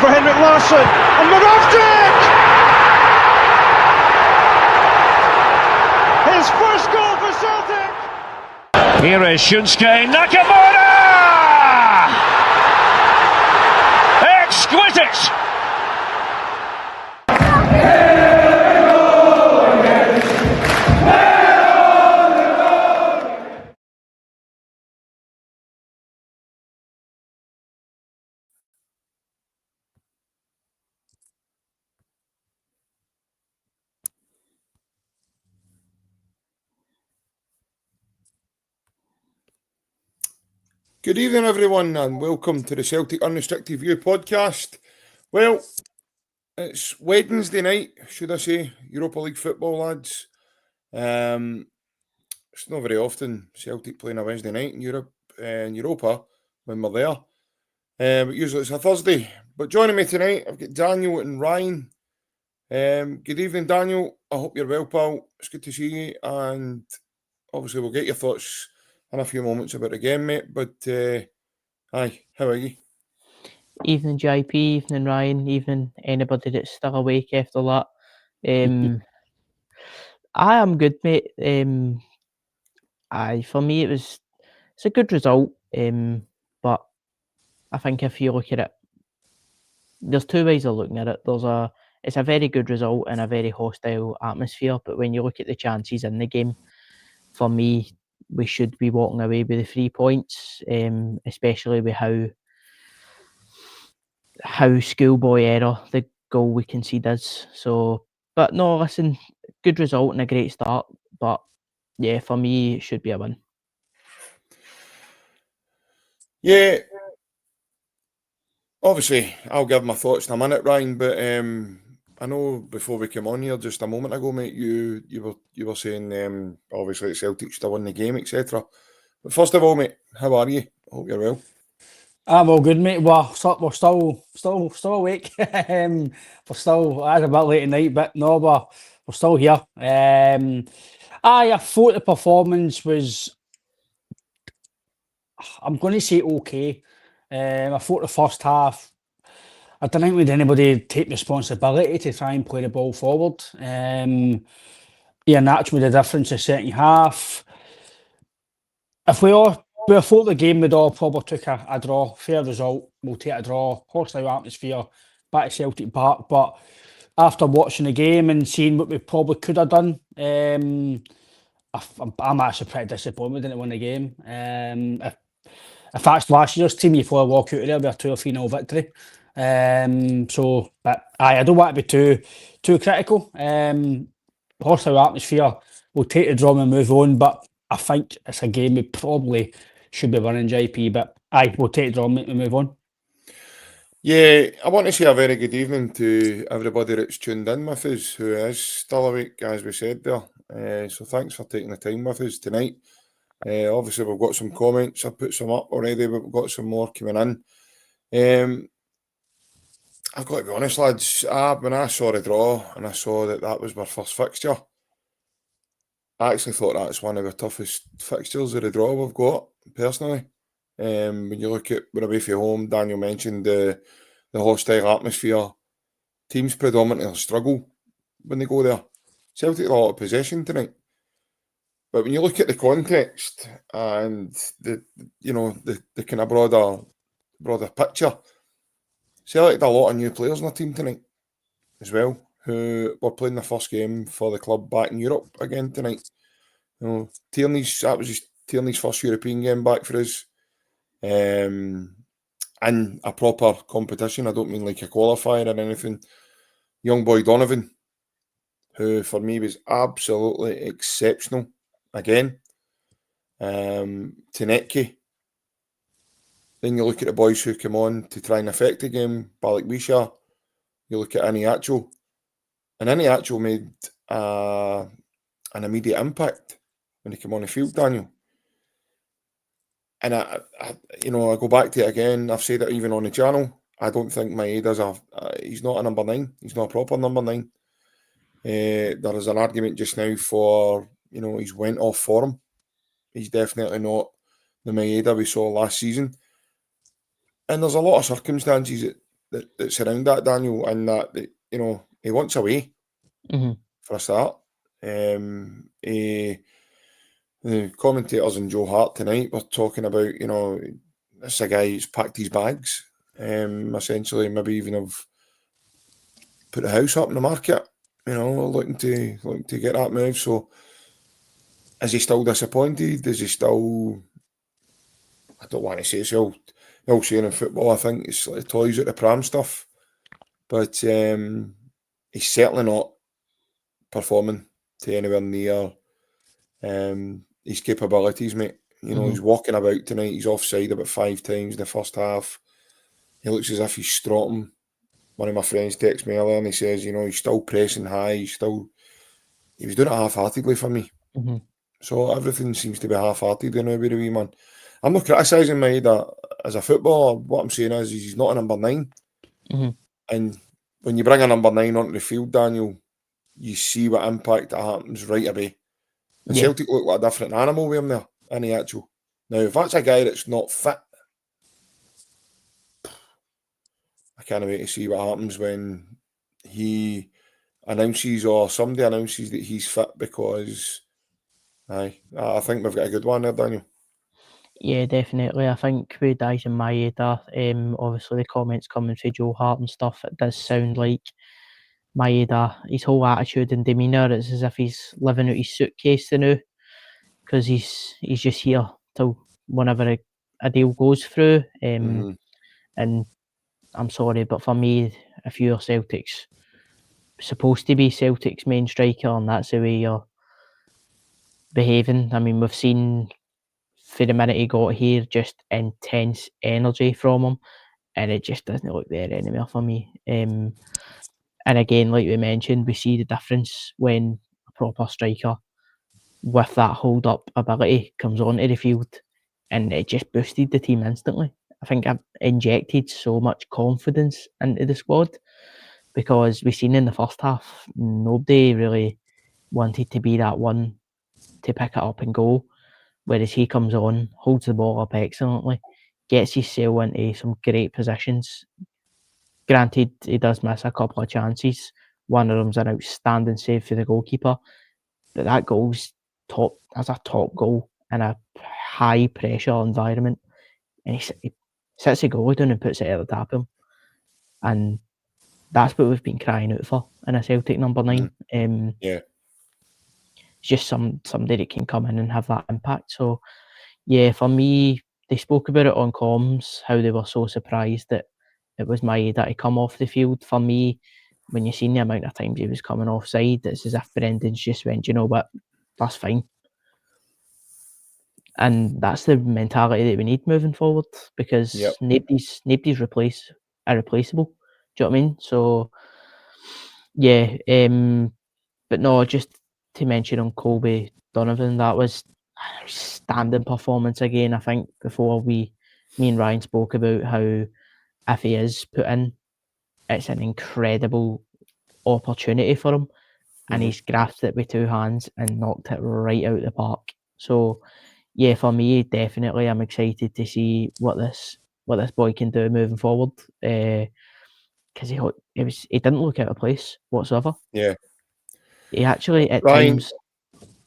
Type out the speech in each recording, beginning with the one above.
for Henrik Larsson, and Moravcik! His first goal for Celtic! Here is Shunsuke Nakamura! Exquisite! Good evening, everyone, and welcome to the Celtic Unrestricted View podcast. Well, it's Wednesday night, should I say, Europa League football, lads. It's not very often Celtic playing a Wednesday night in Europa when we're there. But usually it's a Thursday. But joining me tonight, I've got Daniel and Ryan. Good evening, Daniel. I hope you're well, pal. It's good to see you, and obviously we'll get your thoughts in a few moments about the game, mate. But hi, how are you? Evening, JP. Evening, Ryan. Evening, anybody that's still awake after that. I am good, mate. For me, it's a good result. But I think if you look at it, there's two ways of looking at it. It's a very good result in a very hostile atmosphere. But when you look at the chances in the game, for me, we should be walking away with the 3 points, especially with how schoolboy error the goal we concede is. So, but no, listen, good result and a great start. But yeah, for me, it should be a win. Yeah, obviously, I'll give my thoughts in a minute, Ryan. But I know before we came on here just a moment ago, mate, you were saying obviously Celtic should have won the game, etc. But first of all, mate, how are you? I hope you're well. I'm all good, mate. We're still awake. We're still, it's a bit late at night, but no, we're still here. I thought the performance was, I'm going to say okay. I thought the first half, I don't think we had anybody take responsibility to try and play the ball forward. Iheanacho made a difference in the second half. If we thought the game we'd all probably took a draw, fair result, we'll take a draw, hostile atmosphere, back to Celtic Park. But after watching the game and seeing what we probably could have done, I'm actually pretty disappointed we didn't win the game. If that's last year's team, you probably walk out of there with a 2 or 3-0 victory. But I don't want to be too critical. Hostile atmosphere, we'll take the draw and move on, but I think it's a game we probably should be winning, JP, but we'll take the draw and move on. Yeah, I want to say a very good evening to everybody that's tuned in with us, who is still awake, as we said there. So thanks for taking the time with us tonight. Obviously, we've got some comments. I've put some up already, but we've got some more coming in. I've got to be honest, lads, when I saw the draw and I saw that was our first fixture, I actually thought that's one of the toughest fixtures of the draw we've got, personally. When you look at we're away from home, Daniel mentioned the hostile atmosphere. Teams predominantly struggle when they go there. Celtic had a lot of possession tonight. But when you look at the context and the kind of broader picture, Celtic had a lot of new players in the team tonight as well, who were playing the first game for the club back in Europe again tonight. That was Tierney's first European game back for us. In a proper competition. I don't mean like a qualifier or anything. Young boy Donovan, who for me was absolutely exceptional again. Tenetke. Then you look at the boys who came on to try and affect the game, Balak Wisha. You look at Iheanacho. And Iheanacho made an immediate impact when he came on the field, Daniel. And I go back to it again. I've said it even on the channel. I don't think Maeda's he's not a number 9. He's not a proper number 9. There is an argument just now for, he's went off form. He's definitely not the Maeda we saw last season. And there's a lot of circumstances that's around that, Daniel, and that you know, he wants away for a start. The commentators and Joe Hart tonight were talking about, you know, this is a guy who's packed his bags, essentially, maybe even have put the house up in the market, you know, looking to get that move. So, is he still disappointed? Is he still? I don't want to say it's all saying in football. I think it's like toys at the pram stuff, but he's certainly not performing to anywhere near his capabilities, mate. You know, he's walking about tonight. He's offside about 5 times in the first half. He looks as if he's strotting. One of my friends texts me earlier and he says, you know, he's still pressing high. He was doing it half-heartedly for me. So everything seems to be half-hearted now with the wee man. I'm not criticising Maeda as a footballer. What I'm saying is he's not a number 9. And when you bring a number 9 onto the field, Daniel, you see what impact that happens right away. And Celtic look like a different animal with him there, Iheanacho. Now, if that's a guy that's not fit, I can't wait to see what happens when he announces or somebody announces that he's fit, because I think we've got a good one there, Daniel. Yeah, definitely. I think with Dyson and Maeda, obviously the comments coming from Joe Hart and stuff, it does sound like Maeda, his whole attitude and demeanour, it's as if he's living out his suitcase now, because he's just here till whenever a deal goes through. And I'm sorry, but for me, if you're Celtic's supposed to be Celtic's main striker and that's the way you're behaving, I mean, we've seen for the minute he got here just intense energy from him, and it just doesn't look there anymore for me. And again, like we mentioned, we see the difference when a proper striker with that hold up ability comes onto the field, and it just boosted the team instantly. I think I've injected so much confidence into the squad, because we've seen in the first half nobody really wanted to be that one to pick it up and go, whereas he comes on, holds the ball up excellently, gets himself into some great positions. Granted, he does miss a couple of chances. One of them's an outstanding save for the goalkeeper, but that goal's top. That's a top goal in a high pressure environment, and he sits the goalie down and puts it out the tap him, and that's what we've been crying out for in a Celtic number 9. Yeah. It's just somebody that can come in and have that impact. So yeah, for me, they spoke about it on comms, how they were so surprised that it was Maeda to come off the field. For me, when you seen the amount of times he was coming offside, it's as if Brendan's just went, you know what, that's fine. And that's the mentality that we need moving forward, because nobody's irreplaceable. Do you know what I mean? So yeah, but no, just to mention on Colby Donovan, that was a standing performance again. I think before me and Ryan spoke about how if he is put in, it's an incredible opportunity for him, and he's grasped it with 2 hands and knocked it right out the park. So yeah, for me, definitely, I'm excited to see what this boy can do moving forward. Because he didn't look out of place whatsoever. Yeah. He actually at Ryan, times.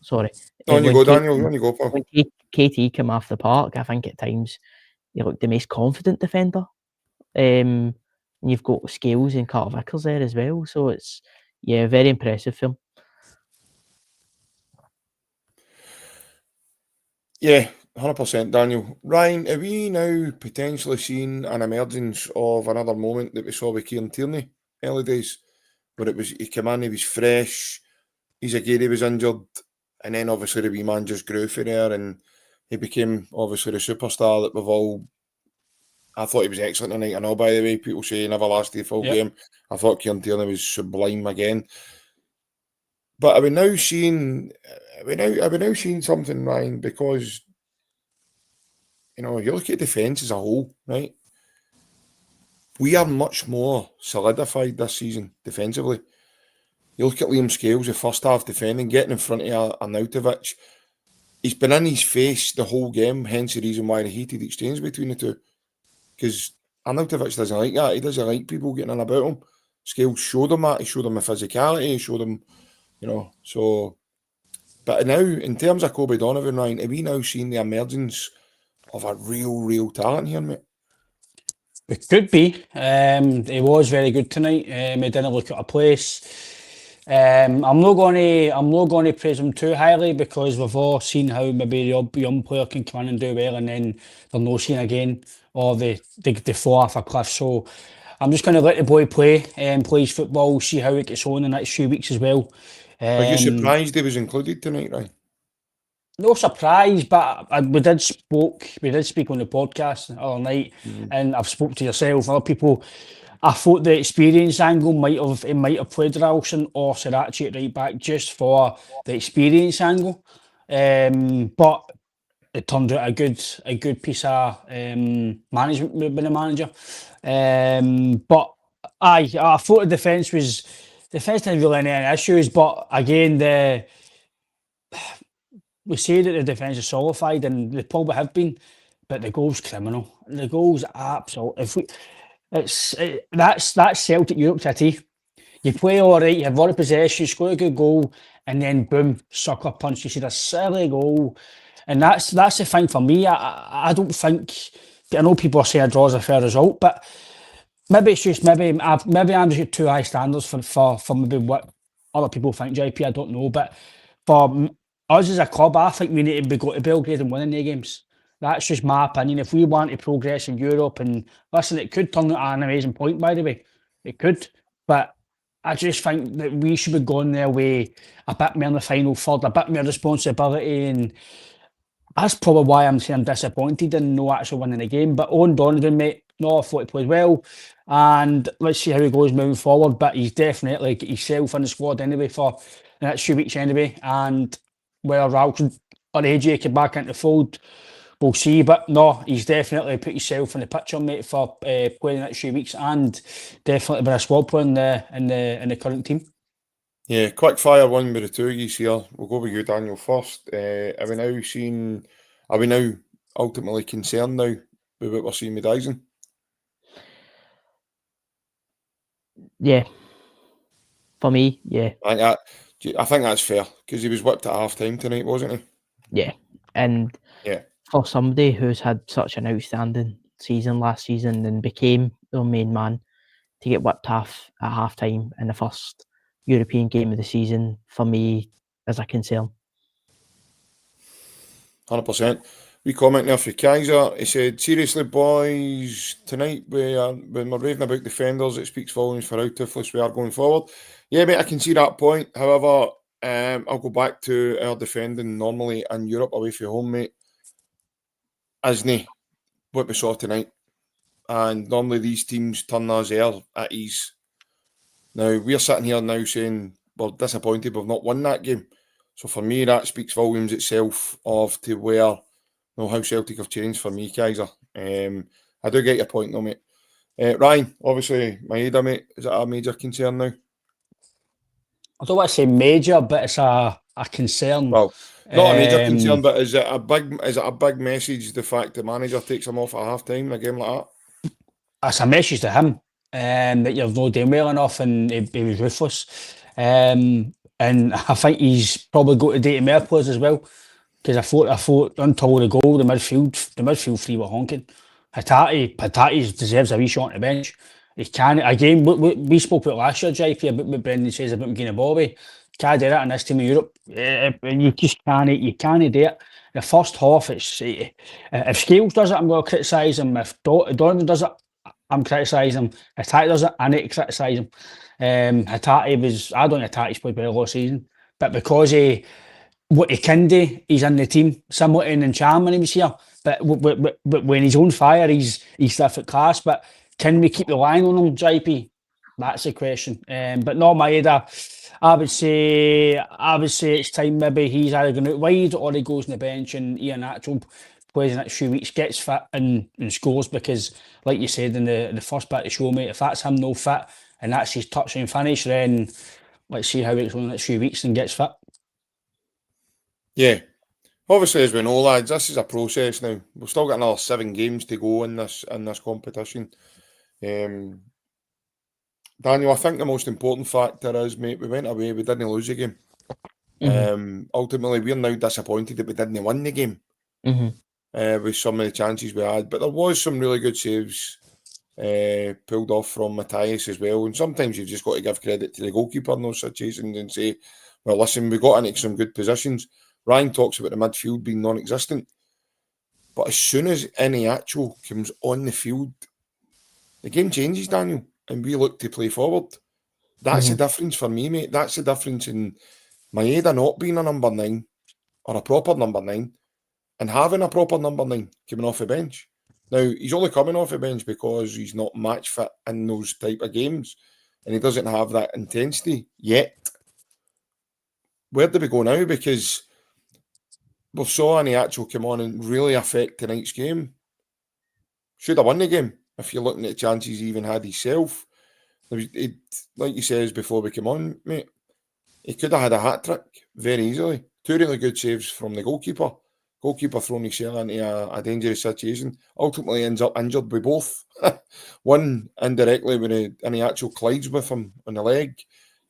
Sorry. on you go, Daniel. On you go, Paul. When KT came off the park, I think at times he looked the most confident defender. And you've got Scales and Carter Vickers there as well. So it's, yeah, very impressive film. Yeah, 100%, Daniel. Ryan, are we now potentially seeing an emergence of another moment that we saw with Kieran Tierney early days, where he came in, he was fresh, Izagiri was injured, and then obviously the wee man just grew for there, and he became obviously the superstar that we've all. I thought he was excellent tonight. I know, by the way, people say he never lasted a full game. I thought Kieran Tierney was sublime again. But are we now seeing something, Ryan? Because, you know, you look at defence as a whole, right? We are much more solidified this season defensively. You look at Liam Scales, the first half defending, getting in front of Arnautovic. He's been in his face the whole game, hence the reason why the heated exchange between the two. Because Arnautovic doesn't like that. He doesn't like people getting in about him. Scales showed him that. He showed him the physicality. He showed him, so... But now, in terms of Kobe Donovan, Ryan, have we now seen the emergence of a real talent here, mate? It could be. He was very good tonight. He didn't look at a place. I'm not going to praise him too highly because we've all seen how maybe the young player can come in and do well, and then they're no seen again, or they fall off a cliff. So I'm just going to let the boy play his football, see how it gets on in the next few weeks as well. Are you surprised he was included tonight, Ryan? No surprise, but we did speak on the podcast the other night, and I've spoke to yourself, other people. I thought the experience angle might have played Ralston or Sriracha at right back just for the experience angle, but it turned out a good piece of management by the manager. But I thought the defence didn't really have any issues, but again we say that the defence is solidified, and they probably have been, but the goal's criminal. The goal's absolute. That's Celtic Europe to a T. You play all right, you have a lot of possession, you score a good goal, and then boom, sucker punch. You see a silly goal, and that's the thing for me. I don't think. I know people are saying a draw is a fair result, but maybe it's just maybe I'm just too high standards for maybe what other people think. JP, I don't know, but for us as a club, I think we need to go to Belgrade and winning the games. That's just my opinion. If we want to progress in Europe, and listen, it could turn out an amazing point, by the way. It could. But I just think that we should be going their way a bit more in the final third, a bit more responsibility. And that's probably why I'm saying I'm disappointed in no actually winning the game. But on Donovan, mate, no, I thought he played well. And let's see how he goes moving forward. But he's definitely got himself in the squad anyway for the next few weeks anyway. And whether Ralston or AJ come back into the fold, we'll see, but no, he's definitely put himself in the picture, mate, for playing the next few weeks, and definitely been a squad player in the current team. Yeah, quick fire one with the two of you here. We'll go with you, Daniel, first. Are we now ultimately concerned now with what we're seeing with Dyson? Yeah. For me, yeah. I think that's fair, because he was whipped at half time tonight, wasn't he? Yeah. And for somebody who's had such an outstanding season last season and became their main man, to get whipped at half time in the first European game of the season, for me, is a concern. 100%. We comment there for Kaiser. He said, seriously, boys, tonight when we're raving about defenders, it speaks volumes for how toothless we are going forward. Yeah, mate, I can see that point. However, I'll go back to our defending normally in Europe away from home, mate. Isn't what we saw tonight? And normally these teams turn theirs air at ease. Now, we're sitting here now saying we're disappointed we've not won that game. So for me, that speaks volumes itself of to where, how Celtic have changed for me, Kaiser. I do get your point though, mate. Ryan, obviously, Maeda, mate, is that a major concern now? I don't want to say major, but it's a concern. Well, not a major concern, but is it a big message, the fact the manager takes him off at half time in a game like that? It's a message to him that you're not doing well enough, and he was ruthless. And I think he's probably got to date more players as well, because I thought until the goal, the midfield three were honking. Hatate deserves a wee shot on the bench. He can again. We spoke about last year, JP, about what Brendan says about McGinn and Bobby. Can't do that in this team of Europe. You just can't. You can't do it. The first half, it's if Scales does it, I'm going to criticise him. If Donovan does it, I'm criticising him. If Hatate does it, I need to criticise him. Hatate was. I don't think Hatate's played well all season, but because what he can do, he's in the team. Somewhat in charm when he was here, but when he's on fire, he's different class. But can we keep relying on him, JP? That's the question. But no, Maeda, I would say it's time maybe he's either going out wide or he goes on the bench and Iheanacho plays the next few weeks, gets fit and scores, because like you said in the first bit of the show, mate, if that's him no fit and that's his touch and finish, then let's see how it's going the next few weeks and gets fit. Yeah. Obviously, as we know, lads, this is a process now. We've still got another 7 games to go in this competition. Daniel, I think the most important factor is, mate, we went away, we didn't lose the game. Ultimately, we're now disappointed that we didn't win the game with some of the chances we had. But there was some really good saves pulled off from Matthias as well. And sometimes you've just got to give credit to the goalkeeper in those situations and say, well, listen, we got into some good positions. Ryan talks about the midfield being non-existent. But as soon as Iheanacho comes on the field, the game changes, Daniel, and we look to play forward. That's the difference for me, mate. That's the difference in Maeda not being a number 9 or a proper number 9 and having a proper number 9 coming off the bench. Now, he's only coming off the bench because he's not match fit in those type of games and he doesn't have that intensity yet. Where do we go now? Because we saw Iheanacho come on and really affect tonight's game. Should have won the game if you're looking at the chances he even had himself. Like you says before we came on, mate, he could have had a hat-trick very easily. 2 really good saves from the goalkeeper. Goalkeeper throwing himself into a dangerous situation. Ultimately ends up injured with both. One indirectly when Iheanacho collides with him on the leg,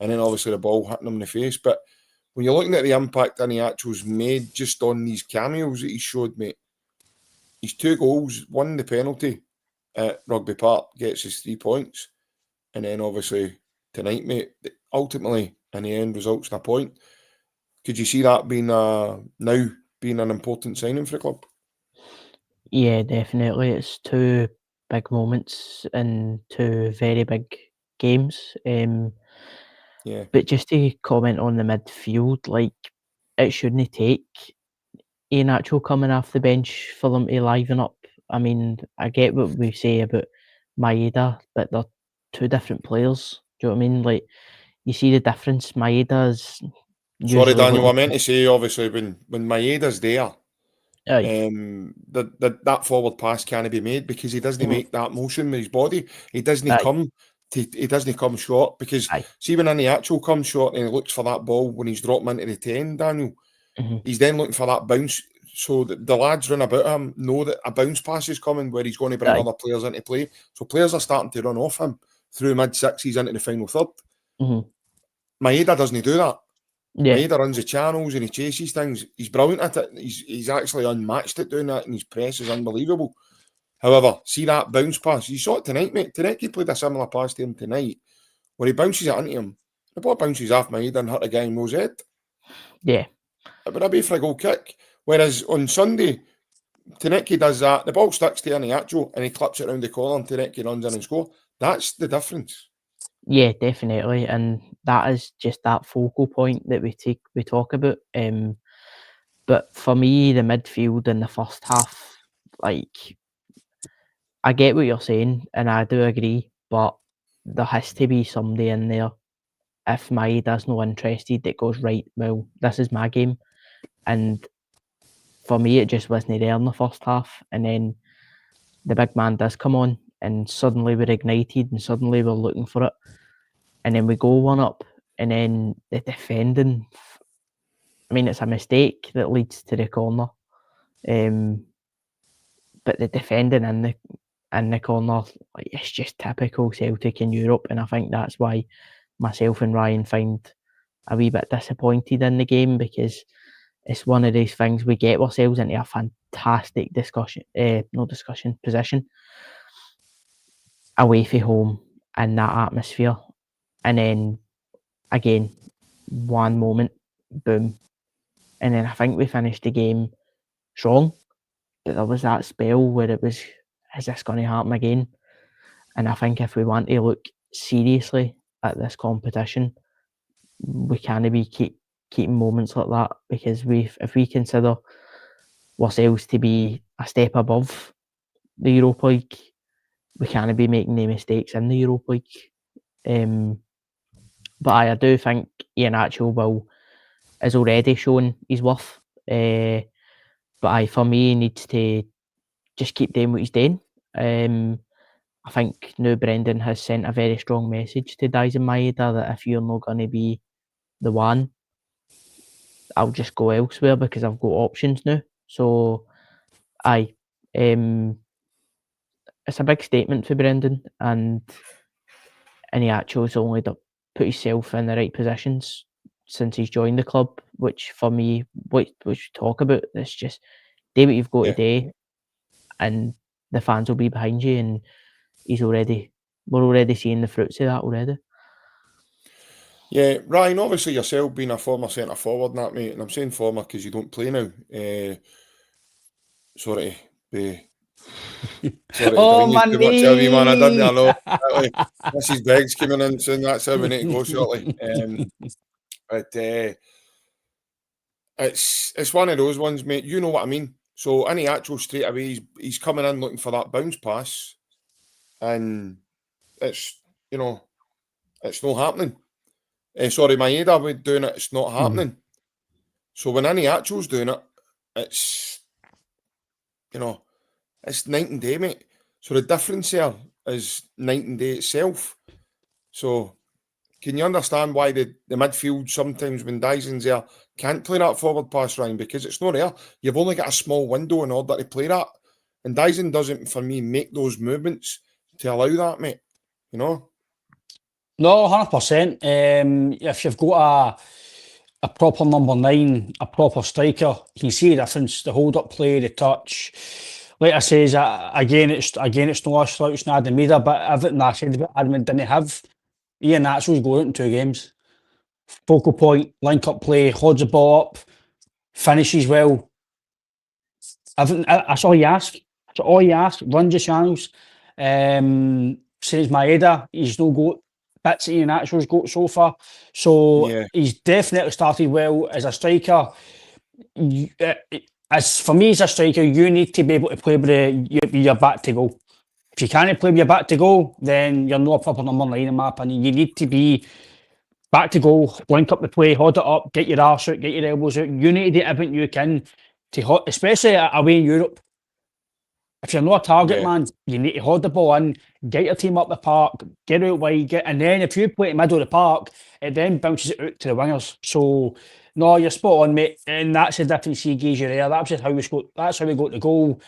and then obviously the ball hitting him in the face. But when you're looking at the impact Iheanacho's made just on these cameos that he showed, mate, his 2 goals, one the penalty at Rugby Park gets us 3 points. And then obviously tonight, mate, ultimately in the end results in a point. Could you see that being now being an important signing for the club? Yeah, definitely. It's 2 big moments in 2 very big games. Yeah. But just to comment on the midfield, like, it shouldn't take Iheanacho coming off the bench for them to liven up. I mean, I get what we say about Maeda, but they're 2 different players. Do you know what I mean? Like, you see the difference. Maeda is Sorry, usually Daniel, I looking. meant to say, obviously, when Maeda's there, Aye. that forward pass can't be made because he doesn't make that motion with his body. He doesn't Aye. come short because Aye. see when Iheanacho comes short and he looks for that ball when he's dropped into the 10, Daniel, Mhm. he's then looking for that bounce. So the lads run about him know that a bounce pass is coming where he's going to bring Aye. other players into play. So players are starting to run off him through mid-60s into the final third. Mhm. Maeda doesn't do that. Yeah. Maeda runs the channels and he chases things. He's brilliant at it. He's actually unmatched at doing that and his press is unbelievable. However, see that bounce pass. You saw it tonight, mate. Tonight he played a similar pass to him tonight where he bounces it into him. The ball bounces off Maeda and hurt a guy in Mo's head. Yeah. It would be for a goal kick. Whereas on Sunday, Taneki does that. The ball sticks to Iheanacho and he clips it around the corner and Taneki runs in and score. That's the difference. Yeah, definitely, and that is just that focal point that we talk about. But for me, the midfield in the first half, like, I get what you're saying, and I do agree, but there has to be somebody in there. If Maeda's not interested, that goes, right, well, this is my game. And for me, it just wasn't there in the first half. And then the big man does come on, and suddenly we're ignited, and suddenly we're looking for it. And then we go 1 up, and then the defending, I mean, it's a mistake that leads to the corner. But the defending in the corner, like, it's just typical Celtic in Europe, and I think that's why myself and Ryan find a wee bit disappointed in the game, because it's one of these things we get ourselves into a fantastic position away from home in that atmosphere, and then again 1 moment, boom, and then I think we finished the game strong, but there was that spell where it was, is this going to happen again? And I think if we want to look seriously at this competition, we can't be keeping moments like that, because if we consider ourselves to be a step above the Europa League, we can't be making the mistakes in the Europa League. But I do think Iheanacho is already showing his worth. But for me, he needs to just keep doing what he's doing. I think now Brendan has sent a very strong message to Dyson Maeda that if you're not going to be the one, I'll just go elsewhere because I've got options now. So, aye, it's a big statement for Brendan, and Iheanacho's only put himself in the right positions since he's joined the club, which for me, what we should talk about, it's just do what you've got to do, and the fans will be behind you, and we're already seeing the fruits of that already. Yeah, Ryan, obviously yourself being a former centre forward and that, mate, and I'm saying former because you don't play now. Sorry to be... Sorry to bring you my too much of you, man. I didn't knee! know. Mrs. Begg's coming in soon. That's how we need to go shortly. But it's one of those ones, mate. You know what I mean. So Iheanacho straight away, he's coming in looking for that bounce pass, and it's it's not happening. Sorry, Maeda was doing it. It's not happening. So when Iheanacho's doing it, it's it's night and day, mate. So the difference here is night and day itself. So can you understand why the midfield sometimes when Dyson's there can't play that forward pass, Ryan? Because it's not there. You've only got a small window in order to play that. And Dyson doesn't, for me, make those movements to allow that, mate. You know? No, 100%. If you've got a proper number 9, a proper striker, you can see the difference. The hold-up play, the touch. Like I says, again, it's no a slouch, not Maeda, but everything I said about Admin didn't have. Iheanacho's going out in 2 games. Focal point, link-up play, holds the ball up, finishes well. That's all you ask. That's all you ask. Runs your channels. Says Maeda, he's no got bits that Iheanacho's got so far. So he's definitely started well as a striker. As for me as a striker, you need to be able to play with your back to goal. If you can't play with your back to goal, then you're not a proper number 9 in my opinion. You need to be back to goal, link up the play, hold it up, get your arse out, get your elbows out. You need to do everything you can to, especially away in Europe. If you're not a target man, you need to hold the ball in, get your team up the park, get out wide, and then if you play in the middle of the park, it then bounces it out to the wingers. So, no, you're spot on, mate, and that's the difference he gives you there. That's just how that's how we got the goal.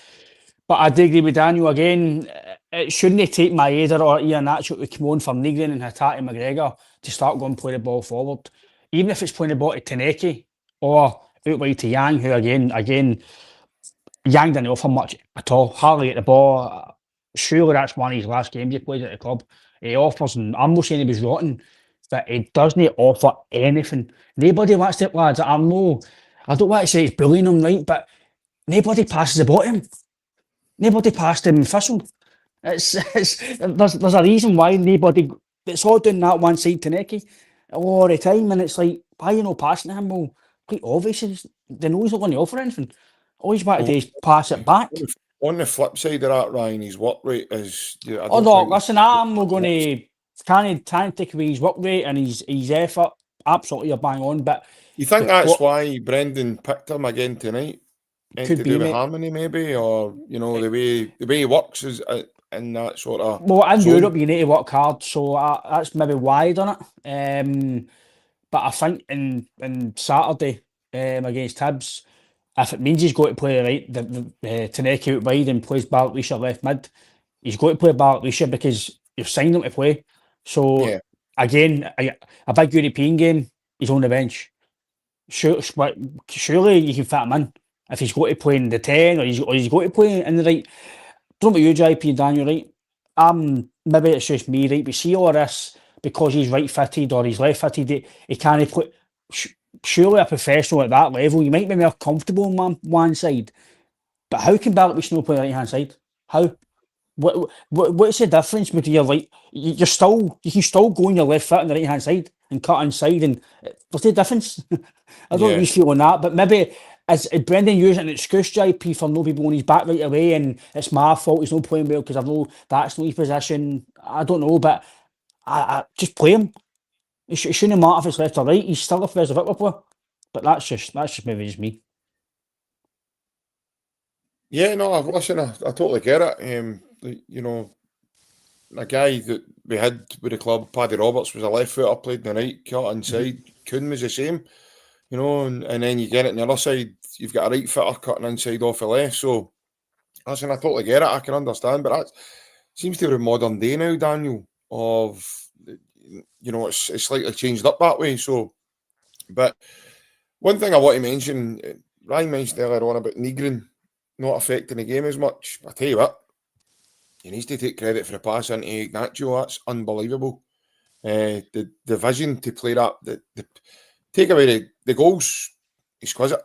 But I do agree with Daniel again. It shouldn't take Maeda or Iheanacho to come on for Negrin and Hatate McGregor to start going play the ball forward. Even if it's playing the ball to Taneki or out wide to Yang, who again, Yang didn't offer much at all. Hardly get the ball. Surely that's one of his last games he played at the club. He offers, and I'm not saying he was rotten, but he doesn't offer anything. Nobody wants to, lads. I don't want to say he's bullying him, right? But nobody passes the ball to him. Nobody passed him Thistle. There's a reason why nobody. It's all doing that one side to Neki all the time, and it's like, why are you not passing to him? Well, quite obvious. They know he's not going to offer anything. All he's got to do is pass it back. On the flip side of that, Ryan, his work rate is... listen, I'm not going to... Can't take away his work rate and his effort. Absolutely, you're bang on, but... You think that's why Brendan picked him again tonight? Could be, with harmony, maybe? Or, the way he works is in that sort of... Well, in Europe, you need to work hard, so that's maybe why I done it. But I think in Saturday against Hibs, if it means he's got to play the Taneki out wide and plays Bartlesha left mid, he's got to play Bartlesha because you've signed him to play. So, again, a big European game, he's on the bench. Surely you can fit him in if he's got to play in the 10 or he's got to play in the right. Don't know about you, JP and Daniel, right? Maybe it's just me, right? But see all this because he's right fitted or he's left fitted, he can't play. Surely a professional at that level, you might be more comfortable on one side, but how can Bartleby not play the right hand side? How? What's the difference between you can still go on your left foot on the right hand side and cut inside, and what's the difference? I don't know you feel on that, but maybe as Brendan using an excuse, JP, for no people on his back right away, and it's my fault he's not playing well because I know that's not his position. I don't know, but I just play him. It shouldn't matter if it's left or right. He's still a first football player. But that's just maybe just me. Yeah, no, listen, I totally get it. A guy that we had with the club, Paddy Roberts, was a left footer, played in the right, cut inside. Kuhn was the same. you know, and then you get it on the other side, you've got a right fitter cutting inside off the left. So, listen, I totally get it. I can understand, but that seems to be modern day now, Daniel, of, you know, it's slightly changed up that way. So, but one thing I want to mention, Ryan mentioned earlier on about Nygren not affecting the game as much. I tell you what, he needs to take credit for the pass into Iheanacho. That's unbelievable. The vision to play that, the take away the goals, exquisite,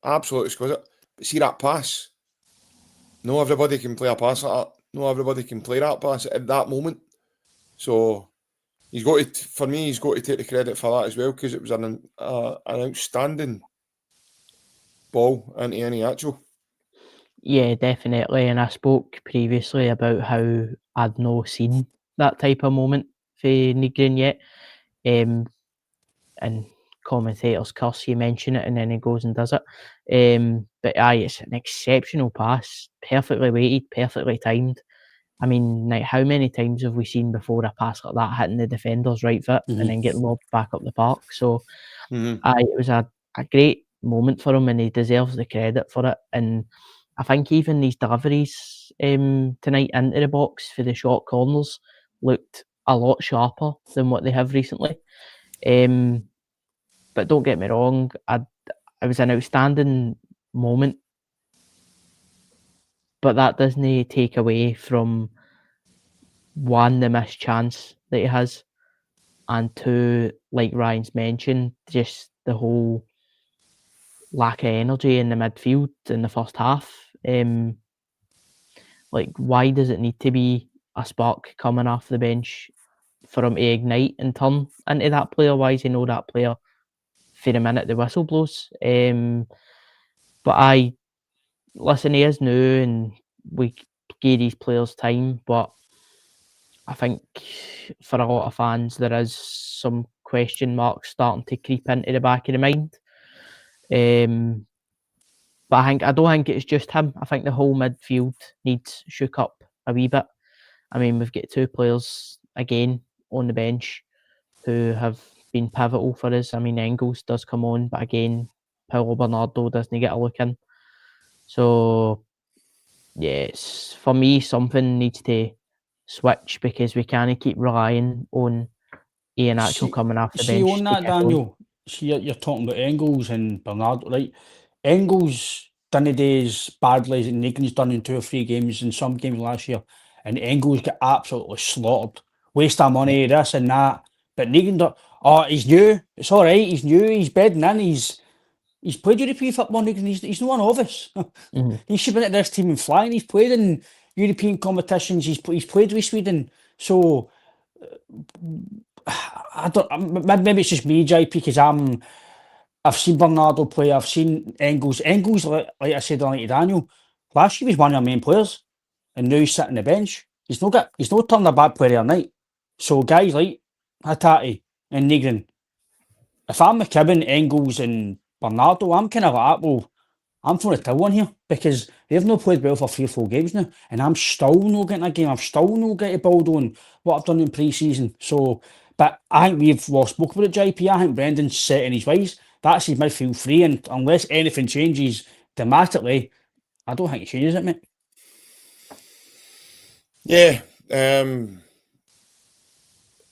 absolutely exquisite. But see that pass, no everybody can play a pass like that. No everybody can play that pass at that moment. So he's got to, for me, he's got to take the credit for that as well, because it was an outstanding ball into Iheanacho. Yeah, definitely. And I spoke previously about how I'd not seen that type of moment for Nygren yet. And commentators curse, you mention it, and then he goes and does it. But aye, it's an exceptional pass, perfectly weighted, perfectly timed. I mean, like, how many times have we seen before a pass like that hitting the defender's right foot and then getting lobbed back up the park? So, aye, it was a great moment for him, and he deserves the credit for it. And I think even these deliveries tonight into the box for the short corners looked a lot sharper than what they have recently. But don't get me wrong, it was an outstanding moment, but that doesn't take away from, one, the missed chance that he has, and two, like Ryan's mentioned, just the whole lack of energy in the midfield in the first half. Like, why does it need to be a spark coming off the bench for him to ignite and turn into that player? Why is he know that player for the minute the whistle blows? But listen, he is new, and we give these players time, but I think for a lot of fans there is some question marks starting to creep into the back of the mind. But I don't think it's just him. I think the whole midfield needs shook up a wee bit. I mean, we've got two players again on the bench who have been pivotal for us. I mean, Engels does come on, but again, Paulo Bernardo doesn't get a look in. So, yeah, for me, something needs to switch, because we can't keep relying on Iheanacho coming off the bench. On that, Daniel, see, you're talking about Engels and Bernardo, right? Engels didn't do as badly as Nygren's done in 2 or 3 games in some games last year, and Engels got absolutely slaughtered. Waste of money, this and that. But Nygren, he's new. It's all right. He's new. He's bedding in. He's played European football. Nygren. He's not one of us. He should be at this team and flying. He's played in European competitions. He's played with Sweden. So I don't. Maybe it's just me, JP, because I've seen Bernardo play. I've seen Engels. Engels, like I said on to Daniel, last year he was one of our main players, and now he's sitting on the bench. He's not turned a bad player night. So guys like Hatate and Nygren, if I'm McKibben, Engels, and Bernardo, I'm kind of like, well, I'm throwing a till on here, because they've not played well for 3 or 4 games now, and I'm still not getting a game. I've still not getting a build on what I've done in pre-season. So, but I think we've spoke about it, JP. I think Brendan's set in his ways. That's his midfield free, and unless anything changes dramatically, I don't think he changes it, mate. Yeah,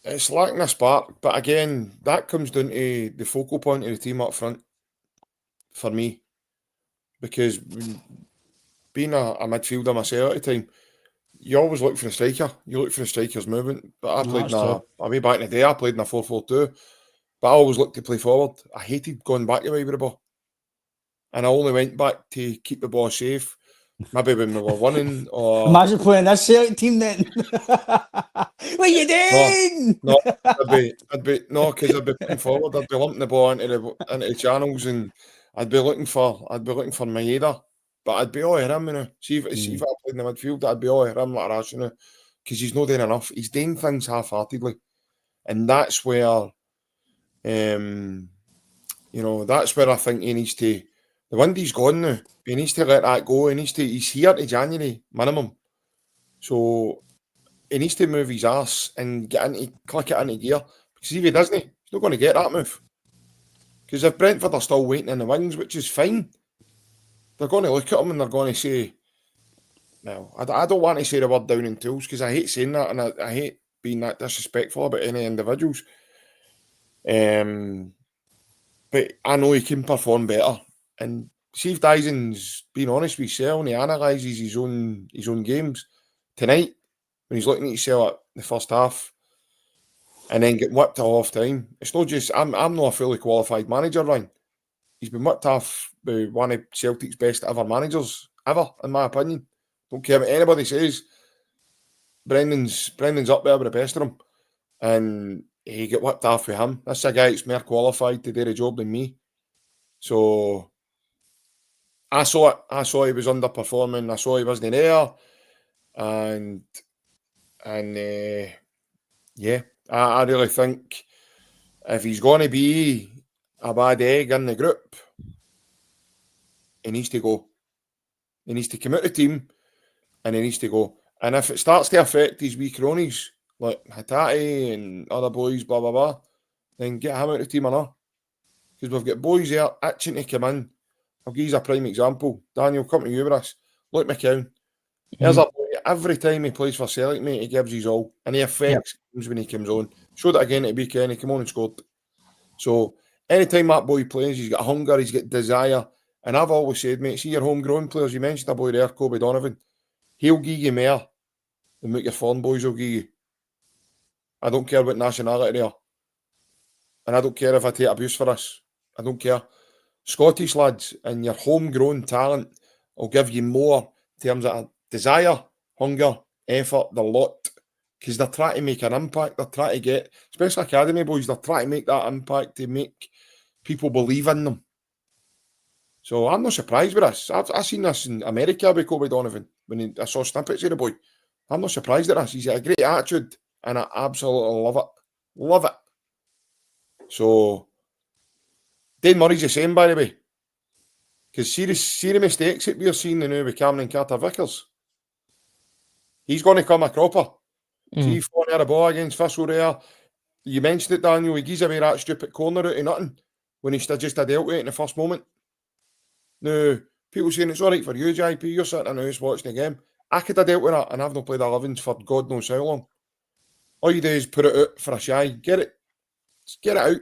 it's lacking a spark, but again, that comes down to the focal point of the team up front for me, because being a midfielder myself at the time, you always look for the striker. You look for the striker's movement. But I played way back in the day. I played in a 4-4-2, but I always looked to play forward. I hated going back away with the ball, and I only went back to keep the ball safe. Maybe when we were winning, or imagine playing this Celtic team then. What are you doing? No, because I'd be putting forward. I'd be lumping the ball into the channels, and I'd be looking for Maeda, but I'd be all over him, you know. See if I played in the midfield, I'd be all over him like a rash, you know, because he's not doing enough. He's doing things half-heartedly, and that's where, that's where I think he needs to. The window's gone now. He needs to let that go. He's here to January minimum, so he needs to move his arse and click it into gear. Because if he doesn't, he's not going to get that move. Because if Brentford are still waiting in the wings, which is fine, they're going to look at him and they're going to say, no, I don't want to say the word down in tools because I hate saying that and I hate being that disrespectful about any individuals. But I know he can perform better. And see if Dyson's being honest with himself and he analyses his own games tonight when he's looking at himself at the first half and then getting whipped at half time. It's not just I'm not a fully qualified manager, Ryan. He's been whipped off by one of Celtic's best ever managers, ever, in my opinion. Don't care what anybody says. Brendan's up there with the best of them. And he got whipped off with him. That's a guy that's more qualified to do the job than me. So I saw it. I saw he was underperforming. I saw he wasn't there. And yeah, I really think if he's going to be a bad egg in the group, he needs to go. He needs to come out of the team and he needs to go. And if it starts to affect his wee cronies, like Hatate and other boys, blah, blah, blah, then get him out of the team or not. Because we've got boys there itching to come in. I'll give you a prime example. Daniel, come to you with us. Look McCown. There's a boy, every time he plays for Celtic, mate, he gives his all. And he affects games when he comes on. Showed it again at the weekend. He came on and scored. So anytime that boy plays, he's got hunger, he's got desire. And I've always said, mate, see your homegrown players, you mentioned a boy there, Kobe Donovan. He'll give you more than what your foreign boys will give you. I don't care what nationality they are. And I don't care if I take abuse for this. I don't care. Scottish lads and your homegrown talent will give you more in terms of desire, hunger, effort, the lot. Because they're trying to make an impact. They're trying to get, especially academy boys, they're trying to make that impact to make people believe in them. So I'm not surprised with this. I've seen this in America with Kobe Donovan when I saw snippets of the boy. I'm not surprised at this. He's got a great attitude and I absolutely love it. Love it. So Dane Murray's the same, by the way. Because see the mistakes that we're seeing now with Cameron Carter-Vickers. He's going to come a cropper. See, falling out of the ball against Thistle there. You mentioned it, Daniel. He gives away that stupid corner out of nothing when he just dealt with it in the first moment. Now, people saying it's all right for you, JP. You're sitting in the house watching the game. I could have dealt with that and I've not played 11s for God knows how long. All you do is put it out for a shy. Get it. Just get it out.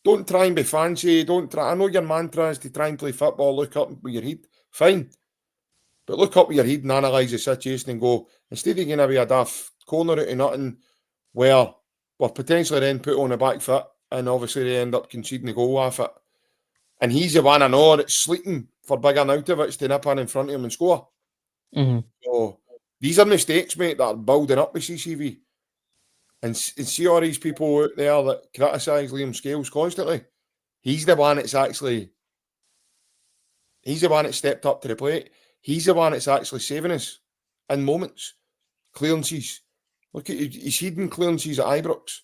Don't try and be fancy. Don't try. I know your mantra is to try and play football, look up with your head. Fine. But look up with your head and analyse the situation and go, instead of going to be a daft corner out of nothing where we're potentially then put on the back foot and obviously they end up conceding the goal off it. And he's the one I know that's sleeping for big Arnautovic to nip in front of him and score. So these are mistakes, mate, that are building up with CCV. And see all these people out there that criticise Liam Scales constantly. He's the one that's stepped up to the plate. He's the one that's actually saving us in moments. Clearances. Look at he's hidden clearances at Ibrox.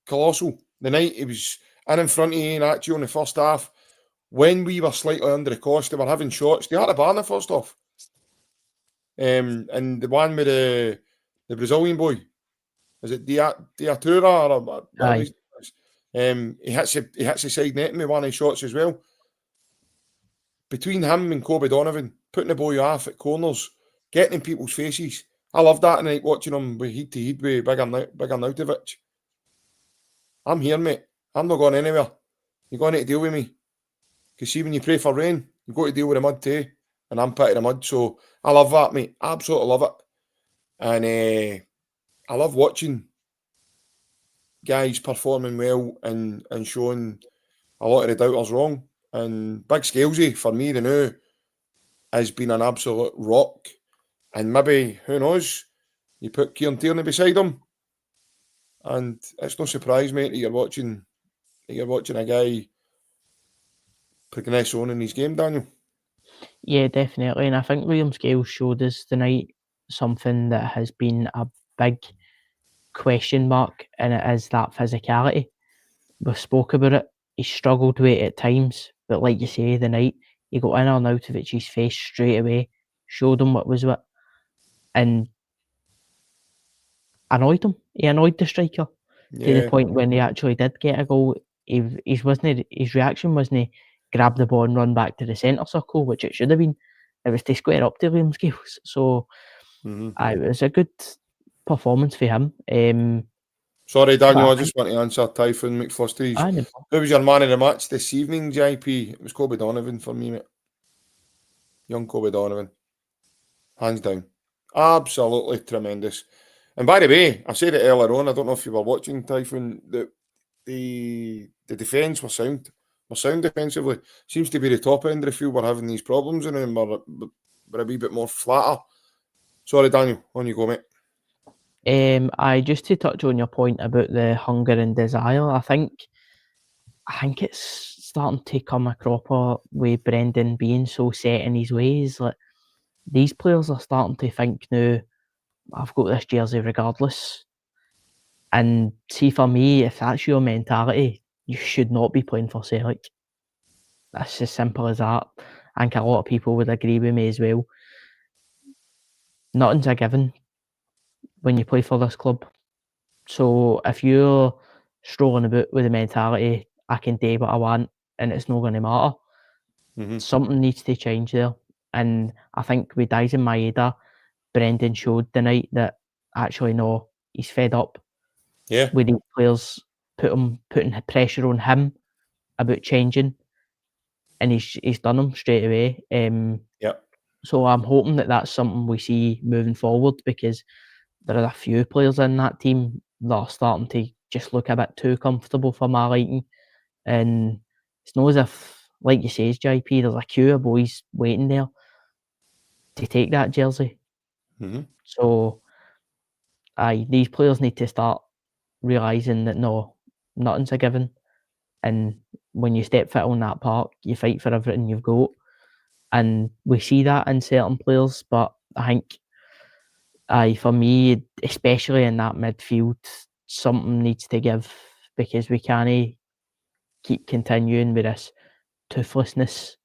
Colossal. The night he was in front of Iheanacho in the first half. When we were slightly under the cost, they were having shots. They had a bar in the first half. And the one with the Brazilian boy, is it Diatura or he hits the side net with one of his shots as well. Between him and Kobe Donovan, putting the boy off at corners, getting in people's faces. I love that tonight, watching him with head to head with Big Arnautovic. I'm here, mate. I'm not going anywhere. You're going to need to deal with me. Because see, when you pray for rain, you've got to deal with the mud too. And I'm part of the mud. So I love that, mate. Absolutely love it. And I love watching guys performing well and showing a lot of the doubters wrong. And Big Scalesy, for me, the new, has been an absolute rock. And maybe, who knows, you put Kieran Tierney beside him. And it's no surprise, mate, that you're watching a guy progress on in his game, Daniel. Yeah, definitely. And I think Liam Scales showed us tonight something that has been a big question mark, and it is that physicality. We've spoke about it. He struggled with it at times, but like you say, the night he got in Arnautovic's face straight away, showed him what was what, and annoyed him. He annoyed the striker to the point when he actually did get a goal. his reaction wasn't grab the ball and run back to the centre circle, which it should have been. It was to square up to Liam Scales. So it was a good performance for him. Sorry, Daniel, I just want to answer Typhoon McFlusteries. No. Who was your man of the match this evening, JP? It was Kobe Donovan for me, mate. Young Kobe Donovan. Hands down. Absolutely tremendous. And by the way, I said it earlier on, I don't know if you were watching, Typhoon, that the defence were sound. We're sound defensively. Seems to be the top end of the field we're having these problems in, and we're a wee bit more flatter. Sorry, Daniel, on you go, mate. Just to touch on your point about the hunger and desire, I think it's starting to come a cropper with Brendan being so set in his ways. Like, these players are starting to think now, I've got this jersey regardless. And see, for me, if that's your mentality, you should not be playing for Celtic. That's as simple as that. I think a lot of people would agree with me as well. Nothing's a given when you play for this club. So if you're strolling about with the mentality, I can do what I want and it's not going to matter, something needs to change there. And I think with Dyson Maeda, Brendan showed the night that actually no, he's fed up. Yeah. With these players putting pressure on him about changing, and he's done them straight away. So I'm hoping that that's something we see moving forward, because there are a few players in that team that are starting to just look a bit too comfortable for my liking. And it's not as if, like you say, JP, there's a queue of boys waiting there to take that jersey. So these players need to start realising that no, nothing's a given. And when you step foot on that park, you fight for everything you've got. And we see that in certain players, but I think for me, especially in that midfield, something needs to give, because we can't keep continuing with this toothlessness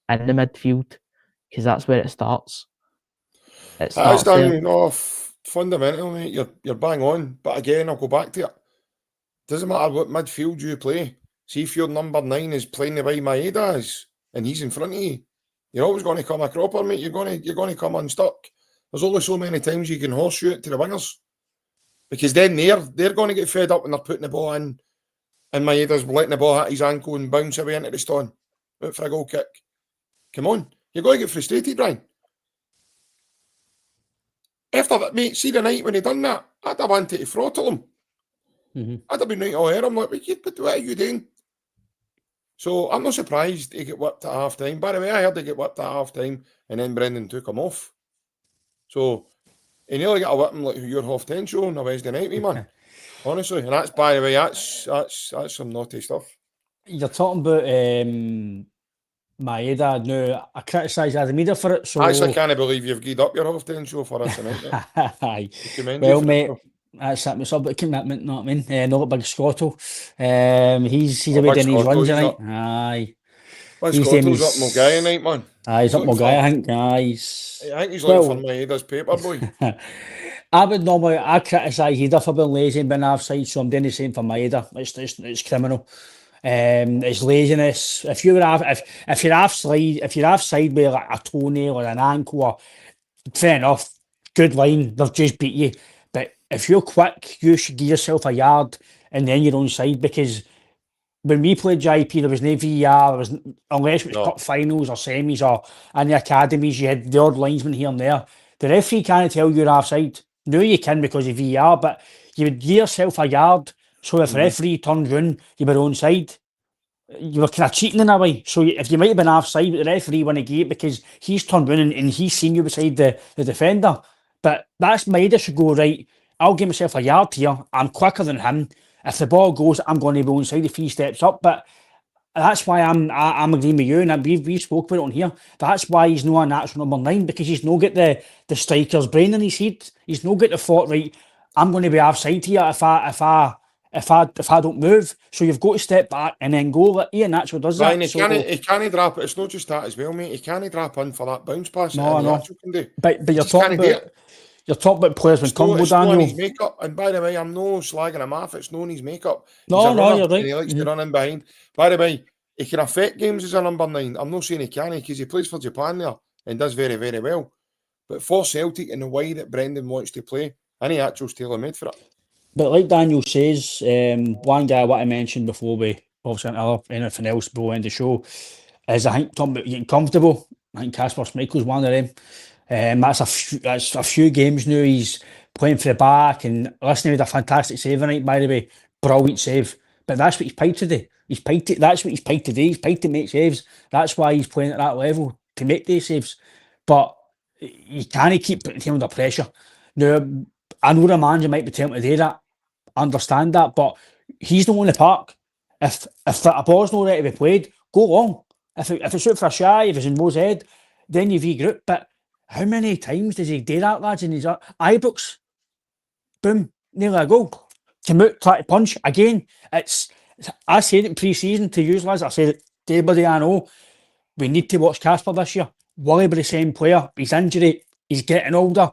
in the midfield, because that's where it starts. That's down off fundamental, mate. You're bang on. But again, I'll go back to it. Doesn't matter what midfield you play. See, if your number 9 is playing the way Maeda is, and he's in front of you, you're always going to come a cropper, mate. You're going to come unstuck. There's only so many times you can horseshoe it to the wingers, because then they're going to get fed up when they're putting the ball in, and Maeda's letting the ball hit his ankle and bounce away into the stone out for a goal kick. Come on, you're going to get frustrated, Brian. After that, mate, see the night when he done that, I'd have wanted to throttle him. I'd have been right all here. I'm like, what are you doing? So I'm not surprised he get whipped at half time. By the way, I heard he get whipped at half time and then Brendan took him off. So he nearly got a whipping like your half 10 show on a Wednesday night, man. Honestly. And that's, by the way, that's some naughty stuff. You're talking about Maeda. No, I criticise Adamida for it. So I actually can't believe you've gied up your half 10 show for us tonight. Aye. Well, mate, that's a bit of commitment, know what I mean? Not Big Scotto. He's away doing his runs tonight. Aye. Well, Scotto's up Mulgai tonight, man. Aye, he's up Mulgai, I think. Aye, I think he's looking for Maeda's paper, boy. I criticise Maeda for being lazy and being offside, so I'm doing the same for Maeda. It's criminal. It's laziness. If you're offside with like a toenail or an ankle, or, fair enough, good line, they've just beat you. But if you're quick, you should give yourself a yard and then you're onside, because when we played JP, there was no VAR, unless it was cup finals or semis or in the academies, you had the odd linesman here and there. The referee can't tell you're offside. No, you can because of VAR, but you would give yourself a yard, so if the referee turned round, you were onside. You were kind of cheating in a way. So if you might have been offside, but the referee won a gate because he's turned round and he's seen you beside the defender. But that's Maeda should go, right, I'll give myself a yard here. I'm quicker than him. If the ball goes, I'm going to be onside if he steps up. But that's why I'm agreeing with you, and we've spoke about it on here. That's why he's not a natural number 9, because he's not got the striker's brain in his head. He's not got the thought, right, I'm going to be offside here if I don't move. So you've got to step back and then go. Like Iheanacho does that. Ryan, he can't drop it. It's not just that as well, mate. He can't drop in for that bounce pass. No. Can do. But You're talking about players when comfortable, It's not on Daniel. his makeup. And by the way, I'm no slagging him off. It's not on his makeup. He's No, a runner, you're right. and he likes to run in behind. By the way, he can affect games as a number 9. I'm not saying he can, because he plays for Japan there and does very, very well. But for Celtic and the way that Brendan wants to play, Iheanacho's tailor-made for it. But like Daniel says, one guy what I mentioned before we obviously anything else before end the show is I think talking about getting comfortable. I think Casper Schmeichel's one of them. That's a few games now. He's playing for the back, and listen, he had a fantastic save tonight, by the way, brilliant save. But that's what he's paid to do. That's what he's paid to do. He's paid to make saves. That's why he's playing at that level, to make these saves. But you can't keep putting him under pressure. Now, I know the manager might be telling him to do that. I understand that, but he's the one in the park. If a ball's not ready to be played, go long. If it's out for a shy, if it's in Mo's head, then you regroup. But how many times does he do that, lads? In his Ibrox, boom, nearly a goal. Come out, try to punch again. I said it in pre-season to you, lads. I said it to everybody I know. We need to watch Casper this year. Worry about the same player. He's injury. He's getting older.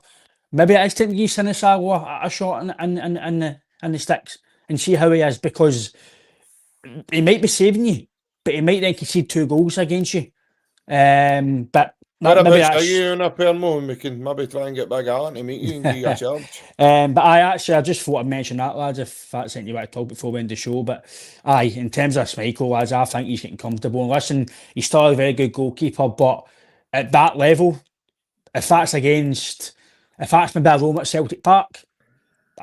Maybe it is time to give Sinisago a shot in the sticks and see how he is, because he might be saving you, but he might then concede 2 goals against you. But maybe that's you in a Permo, and we can maybe try and get Big Alan to meet you and give you a charge. But I just thought I'd mention that, lads, if that's something you want to talk before we end the show. But in terms of Schmeichel, lads, I think he's getting comfortable. And listen, he's still a very good goalkeeper, but at that level, if that's maybe a Rome at Celtic Park,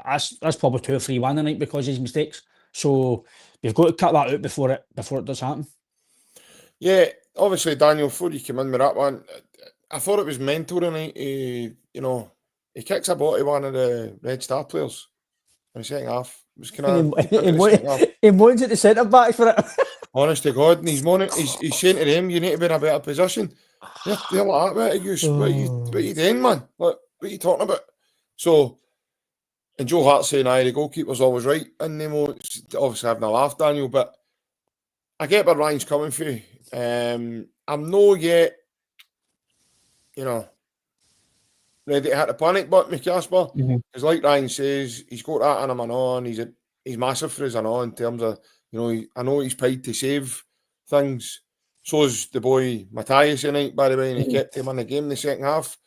that's probably 2 or 3-1 tonight because of his mistakes. So we've got to cut that out before it does happen. Yeah, obviously, Daniel, before you came in with that one, I thought it was mental tonight. He kicks a ball to one of the Red Star players in the second half. It was kind of he moans at the centre back for it. Honest to God, and he's saying to them, "You need to be in a better position." They're like that. What are you doing, man? What are you talking about? So, and Joe Hart saying, "The goalkeeper's always right," and Nemo obviously having a laugh, Daniel. But I get where Ryan's coming from. I'm not yet, ready to hit the panic button with Casper, because like Ryan says, he's got that in him and on. He's massive for us and on in terms of, I know he's paid to save things. So is the boy Matthias tonight, by the way, and he kept him in the game in the second half.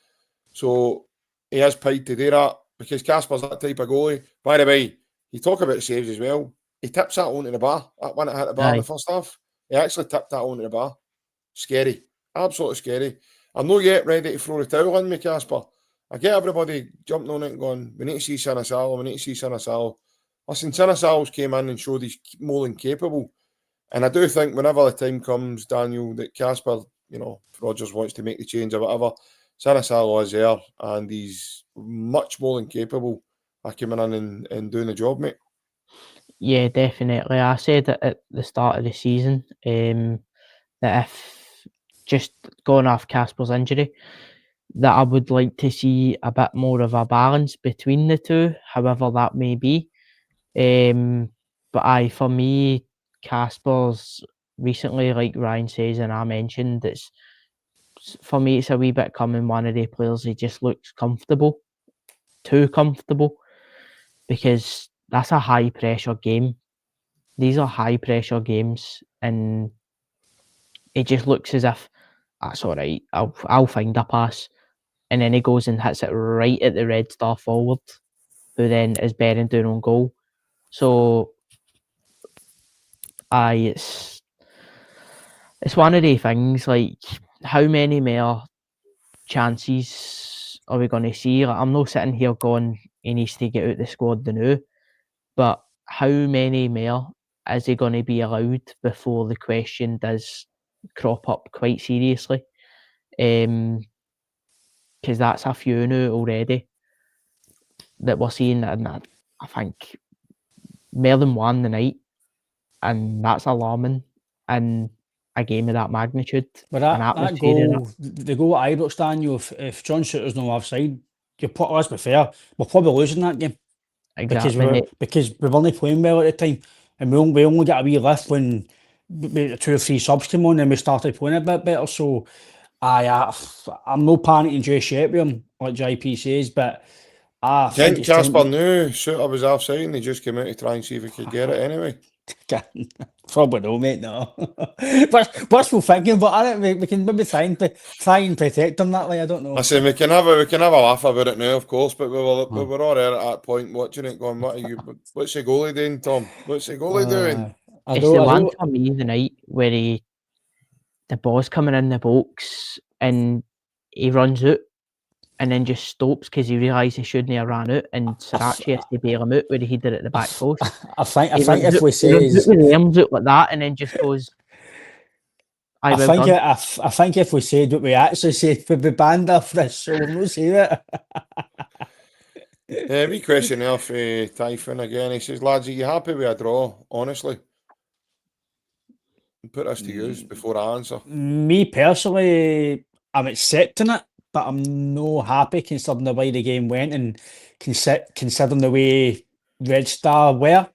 So he has paid to do that, because Casper's that type of goalie. By the way, you talk about saves as well. He tips that onto the bar. That one that hit the bar in the first half. He actually tipped that onto the bar. Scary. Absolutely scary. I'm not yet ready to throw the towel in me, Casper. I get everybody jumping on it and going, we need to see Sinisago. Listen, Sinisago's came in and showed he's more than capable. And I do think whenever the time comes, Daniel, that Casper, Rodgers wants to make the change or whatever, Sinisago is there and he's much more than capable of coming in and doing the job, mate. Yeah, definitely. I said it at the start of the season that if just going off Casper's injury, that I would like to see a bit more of a balance between the two, however that may be. But for me, Casper's recently, like Ryan says, and I mentioned, for me, it's a wee bit coming one of the players. He just looks comfortable, too comfortable, because that's a high pressure game. These are high pressure games, and it just looks as if that's all right. I'll find a pass, and then he goes and hits it right at the Red Star forward, who then is bearing down on goal. So, it's one of the things. Like, how many more chances are we going to see? Like, I'm not sitting here going, he needs to get out the squad now, but how many more is he going to be allowed before the question does crop up quite seriously? Because that's a few now already that we're seeing, and I think more than one tonight, and that's alarming in a game of that magnitude. But that goal, the goal at Ibrox, Daniel, if John Shooter's not offside, let's be fair, we're probably losing that game. Exactly. Because we weren't playing well at the time, and we only got a wee lift when 2 or 3 subs came on and we started playing a bit better. So I'm no panicking just yet with him, like JP says, but I think Kent it's Casper time. knew Suter was offside and he just came out to try and see if he could get it anyway. Probably no, mate. No. Wishful thinking, but we can maybe try and protect him that way. I don't know. Listen, we can have a laugh about it now, of course, but we were all there at that point watching it, going, what's the goalie doing, Tom? What's the goalie doing? It's the one for me the night where the ball's coming in the box and he runs out and then just stops because he realised he shouldn't have ran out, and Sriracha has to bail him out where he did it at the back post. I think if we say with the arms out like that and then just goes. I think if we said what we actually said, we'd be banned off this, so we'll not say it. Wee question there for Typhon again. He says, lads, are you happy with a draw, honestly? Put this to use before I answer. Me personally, I'm accepting it, but I'm no happy considering the way the game went and considering the way Red Star were.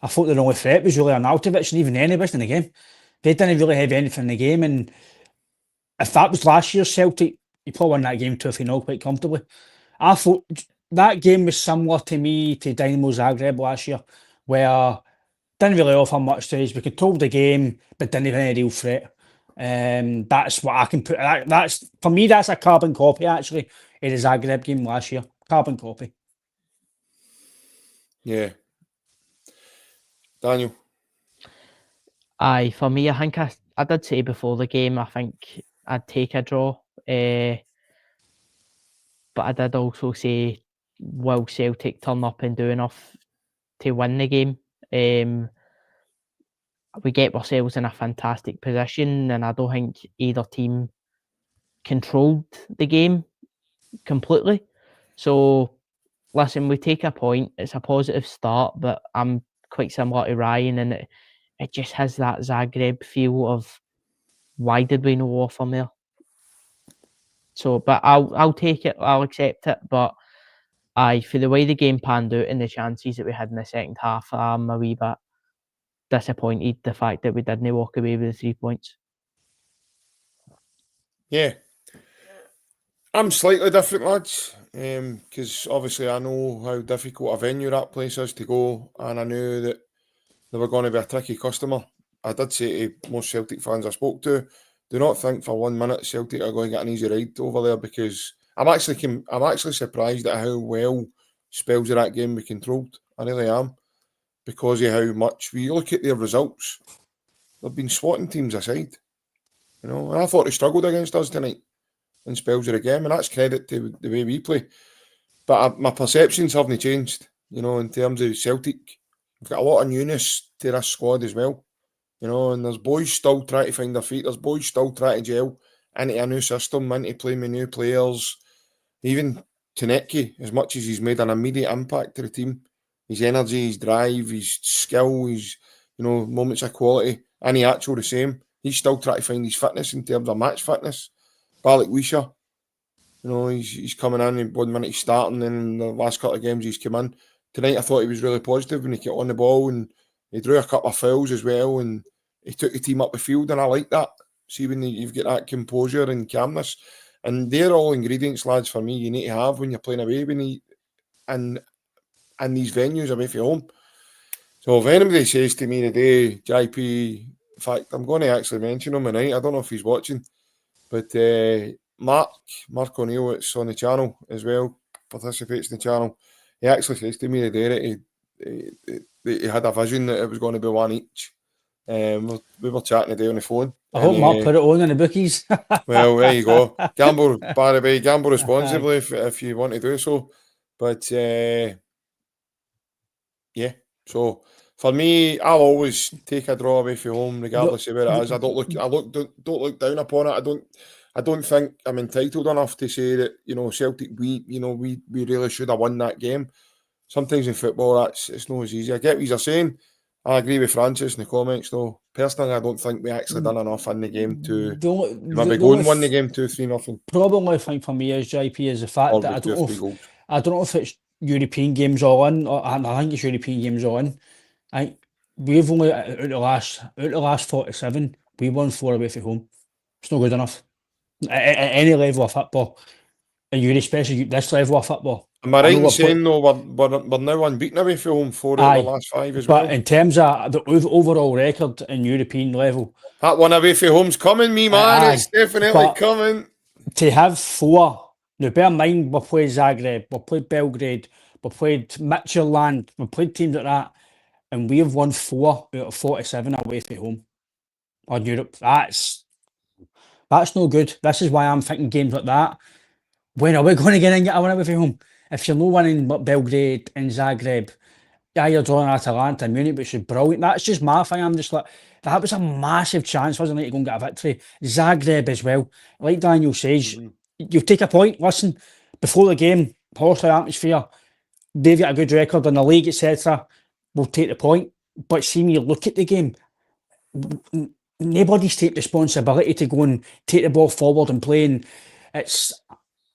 I thought the only threat was really Arnautovic and even anybody in the game. They didn't really have anything in the game, and if that was last year's Celtic, you probably won that game 2-0 quite comfortably. I thought that game was similar to me to Dynamo Zagreb last year, where didn't really offer much to us. We controlled the game, but didn't have any real threat. That's what I can put. That's for me. That's a carbon copy actually of the Zagreb game last year. Carbon copy. Yeah. Daniel. Aye, for me, I think I did say before the game, I think I'd take a draw. But I did also say, will Celtic turn up and do enough to win the game? We get ourselves in a fantastic position, and I don't think either team controlled the game completely. So, listen, we take a point. It's a positive start, but I'm quite similar to Ryan, and it just has that Zagreb feel of why did we not offer more? So, but I'll take it. I'll accept it. But for the way the game panned out and the chances that we had in the second half, I'm a wee bit disappointed the fact that we didn't walk away with the 3 points. Yeah. I'm slightly different, lads, because obviously I know how difficult a venue that place is to go, and I knew that they were going to be a tricky customer. I did say to most Celtic fans I spoke to, do not think for 1 minute Celtic are going to get an easy ride over there, because I'm actually surprised at how well spells of that game we controlled. I really am, because of how much we look at their results. They've been swatting teams aside, and I thought they struggled against us tonight in spells of the game, and that's credit to the way we play. But my perceptions haven't changed, in terms of Celtic. We've got a lot of newness to this squad as well, and there's boys still trying to find their feet. There's boys still trying to gel into a new system, into playing with new players. Even Tanecki, as much as he's made an immediate impact to the team, his energy, his drive, his skill, his moments of quality, Iheanacho the same. He's still trying to find his fitness in terms of match fitness. Barlick Wisha, he's coming in and 1 minute he's starting, and the last couple of games he's come in. Tonight I thought he was really positive when he got on the ball, and he drew a couple of fouls as well, and he took the team up the field, and I like that. See, when you've got that composure and calmness, and they're all ingredients, lads, for me, you need to have when you're playing away and these venues away from home. So if anybody says to me today, JP, in fact, I'm going to actually mention him tonight. I don't know if he's watching, but Mark O'Neill, it's on the channel as well, participates in the channel. He actually says to me today that he had a vision that it was going to be one each. We were chatting today on the phone. I hope Mark put it on in the bookies. Well, there you go. Gamble, by the way, gamble responsibly if you want to do so. But yeah, so for me, I'll always take a draw away from home, regardless of where it is. I don't look down upon it. I don't think I'm entitled enough to say that Celtic we really should have won that game. Sometimes in football it's not as easy. I get what you're saying. I agree with Francis in the comments though. Personally, I don't think we actually done enough in the game to maybe go and win the game 2-3-0. Probably thing for me is JP is the fact that I don't know if it's European games all in, or I think it's European games all in. We've only out the last 47, we won 4 away from home. It's not good enough. At any level of football, and especially this level of football, Am I I right know in we're saying, though, we're now unbeaten away from home 4 out of the Aye, last 5 as but well? in terms of the overall record in European level, That one away from home's coming, me man. It's aye. definitely But coming. to have 4, now bear in mind we played Zagreb, we played Belgrade, we played Midtjylland, we played teams like that, and we have won 4 out of 47 away from home on Europe. That's no good. This is why I'm thinking games like that. When are we going to get and get a win away from home? If you're no winning Belgrade and Zagreb, yeah, you're drawing Atalanta, Munich, which is brilliant. That's just my thing. I'm just like, that was a massive chance, wasn't it, to go and get a victory. Zagreb as well. Like Daniel says, you take a point. Listen, before the game, hostile atmosphere, they've got a good record in the league, etc. We'll take the point. But see me look at the game, nobody's taking responsibility to go and take the ball forward and play. And it's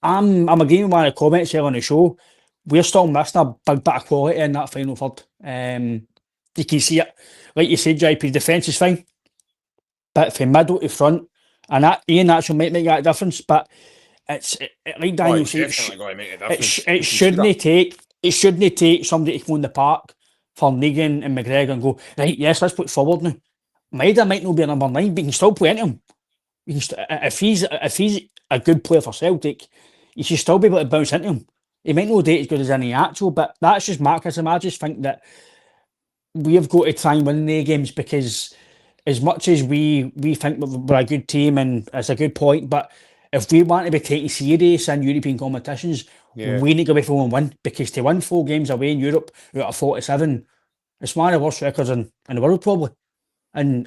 I'm agreeing with one of the comments here on the show. We're still missing a big bit of quality in that final third. You can see it. Like you said, JP, defence is fine. But from middle to front, and that Iheanacho might make that difference, but like Daniel said, going to make a difference. it shouldn't take somebody to go in the park for Negan and McGregor and go, right, yes, let's put forward now. Maeda might not be a number 9, but you can still play into him. If he's a good player for Celtic, you should still be able to bounce into him. He might not date as good as any actual, but that's just Marcus. I just think that we have got to try and win the games, because as much as we think we're a good team and it's a good point, but if we want to be taken serious in European competitions, we need to go away from home and win, because to win 4 games away in Europe out of 47, it's one of the worst records in the world probably in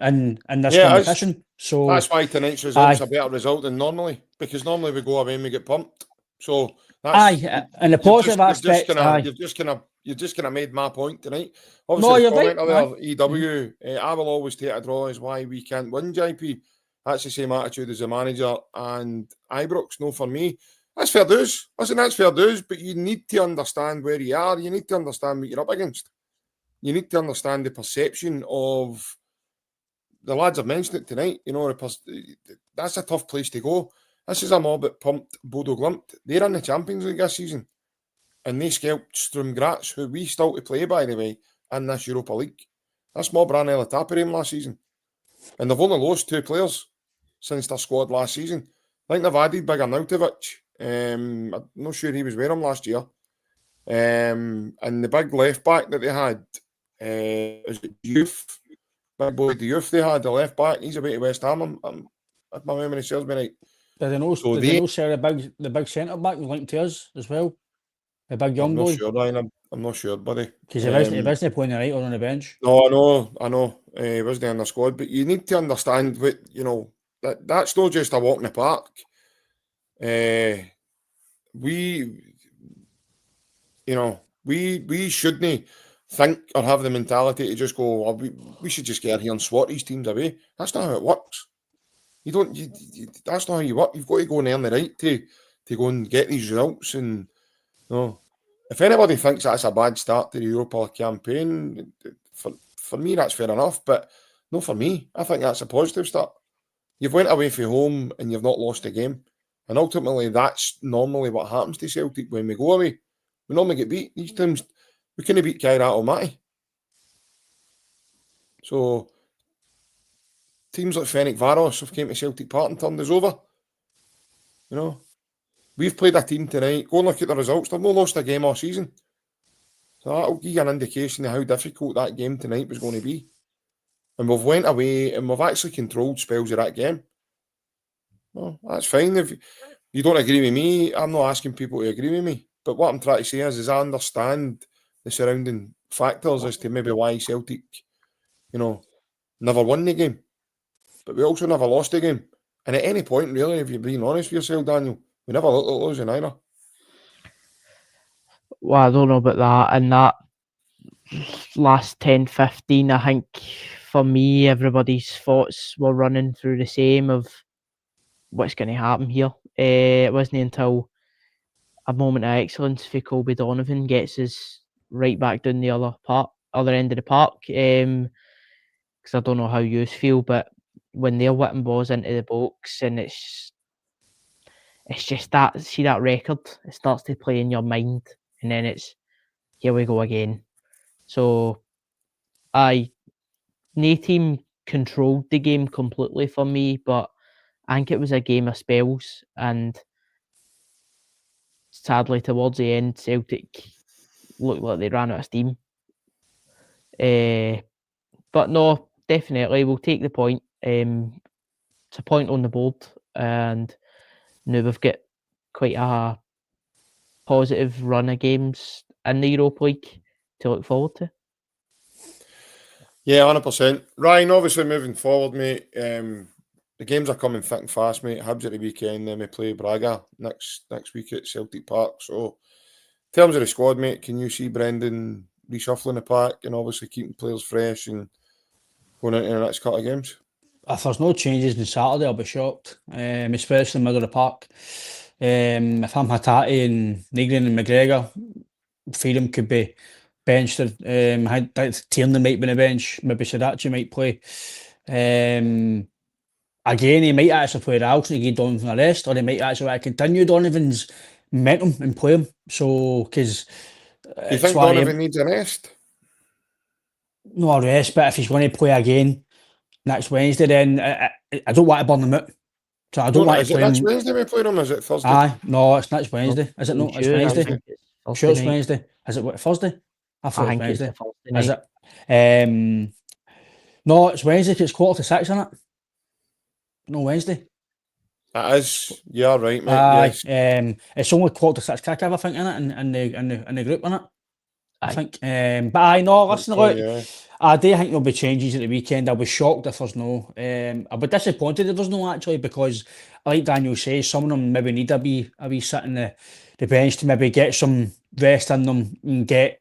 this competition. So that's why tonight's result's a better result than normally, because normally we go away and we get pumped. So that's and the positive aspect, you've just kind of made my point tonight. No, Obviously, you're the right. commenter there, EW, I will always take a draw as why we can't win, JP. That's the same attitude as the manager and Ibrox. No, for me, that's fair dues. Listen, that's fair dues, but you need to understand where you are. You need to understand what you're up against. You need to understand the perception of the lads have mentioned it tonight. You know, that's a tough place to go. This is a mob that pumped Bodo Glimt. They're in the Champions League this season. And they scalped Sturm Graz, who we still to play, by the way, in this Europa League. This mob ran out of the top of them last season. And they've only lost 2 players since their squad last season. I think they've added Bigernautovic. I'm not sure he was with them last year. And the big left back that they had, is it Youth? Big boy, the Youth they had, the left back, he's away to West Ham. If my memory serves me right. Did they know sell the big centre back was linked to us as well? The big young boy? I'm not sure, buddy. Because he wasn't playing the right or on the bench. No, I know. He wasn't in the squad, but you need to understand what, that's not just a walk in the park. We shouldn't think or have the mentality to just go, we should just get here and swat these teams away. That's not how it works. That's not how you work. You've got to go and earn the right to go and get these results. And if anybody thinks that's a bad start to the Europa campaign, for me that's fair enough. But no, for me, I think that's a positive start. You've went away from home and you've not lost a game, and ultimately that's normally what happens to Celtic when we go away. We normally get beat. These times we couldn't beat Kairat Almaty. So teams like Fenwick Varos have came to Celtic Park and turned us over. We've played a team tonight. Go and look at the results. They've not lost a game all season. So that'll give you an indication of how difficult that game tonight was going to be. And we've went away and we've actually controlled spells of that game. Well, that's fine. If you don't agree with me, I'm not asking people to agree with me. But what I'm trying to say is I understand the surrounding factors as to maybe why Celtic, never won the game. But we also never lost the game. And at any point, really, if you're being honest with yourself, Daniel, we never looked like losing either. Well, I don't know about that. And that last 10, 15, I think for me, everybody's thoughts were running through the same of what's going to happen here. It wasn't until a moment of excellence for Colby Donovan gets us right back down the other end of the park. Because I don't know how you feel, but when they're whipping balls into the box and it's just that record, it starts to play in your mind and then it's here we go again. So, no team controlled the game completely for me, but I think it was a game of spells, and sadly towards the end, Celtic looked like they ran out of steam. But no, definitely we'll take the point. It's a point on the board, and now we've got quite a positive run of games in the Europa League to look forward to. Yeah, 100%. Ryan, obviously moving forward, mate, the games are coming thick and fast, mate. Hibs at the weekend, then we play Braga next week at Celtic Park. So, in terms of the squad, mate, can you see Brendan reshuffling the pack and obviously keeping players fresh and going into the next couple of games? If there's no changes on Saturday, I'll be shocked, especially in the middle of the park. If I'm Hattati and Negrin and McGregor, Freedom could be benched. Tierney might be on the bench. Maybe Sadachi might play. Again, he might actually play Ralston to get Donovan a rest, or he might actually want to continue Donovan's momentum and play him. So, because Do you think Donovan needs a rest? No a rest, but if he's going to play again next Wednesday, then I don't want to burn him out. So I don't want Is to it play next him. Wednesday we play them? Is it Thursday? Aye, no, it's next Wednesday. Is it not? It's Sure, I Wednesday. think it's Sure, it's Thursday night. Wednesday. Is it what, Thursday? I thought I it was think it's Wednesday. the Thursday Is night. it? No, it's Wednesday 'cause it's 5:45, isn't it? No, Wednesday. That is. Yeah, right, mate. Aye. Yes. It's only 5:45 kick-off, I think, in it, in the group, innit? I Aye. think. But I know, listen, look, Yeah. I do think there'll be changes at the weekend. I'll be shocked if there's no. I'll be disappointed if there's no, actually, because like Daniel says, some of them maybe need a wee sit in the bench to maybe get some rest in them and get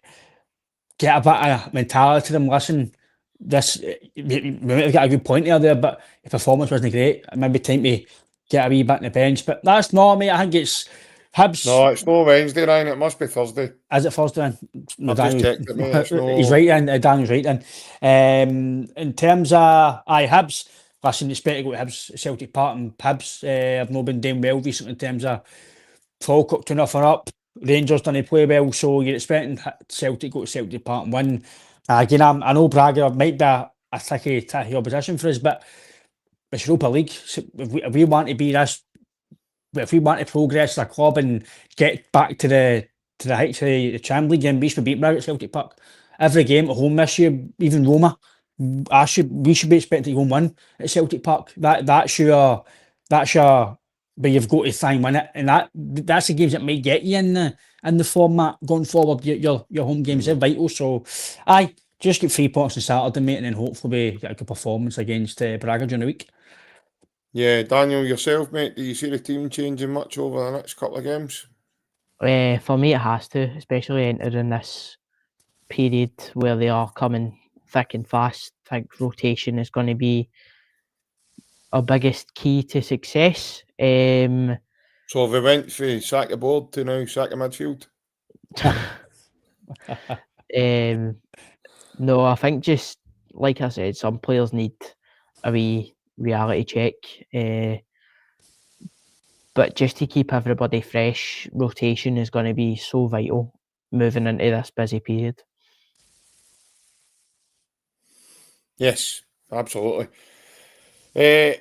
a bit of mentality to them. Listen, we might have got a good point there, but the performance wasn't great. Maybe time to get a wee bit in the bench. But that's not, mate. I think it's Hibs. No, it's no Wednesday, Ryan. It must be Thursday. Is it Thursday? I've just checked it, mate. It's no... He's right then. Daniel's right then. In terms of Hibs, listen, expect to go to Hibs, Celtic Park, and Hibs have not been doing well recently in terms of Falkirk 2-0 up. Rangers didn't play well, so you're expecting Celtic to go to Celtic Park and win. Again, I know Braga might be a tricky opposition for us, but it's Europa League. So if we want to be this, if we want to progress as a club and get back to the heights of the Champions League, then we should beat Braga at Celtic Park. Every game at home this year, even Roma, we should be expecting to go and win at Celtic Park. That's your but you've got to try and win it, and that's the games that might get you in the format going forward. Your home games are vital. So, just get 3 points on Saturday, mate, and then hopefully we get a good performance against Braga during the week. Yeah, Daniel, yourself, mate, do you see the team changing much over the next couple of games? For me, it has to, especially entering this period where they are coming thick and fast. I think rotation is going to be our biggest key to success. So if we went for sack a board to now sack a midfield? No, I think just like I said, some players need a wee reality check. But just to keep everybody fresh, rotation is going to be so vital moving into this busy period. Yes, absolutely. I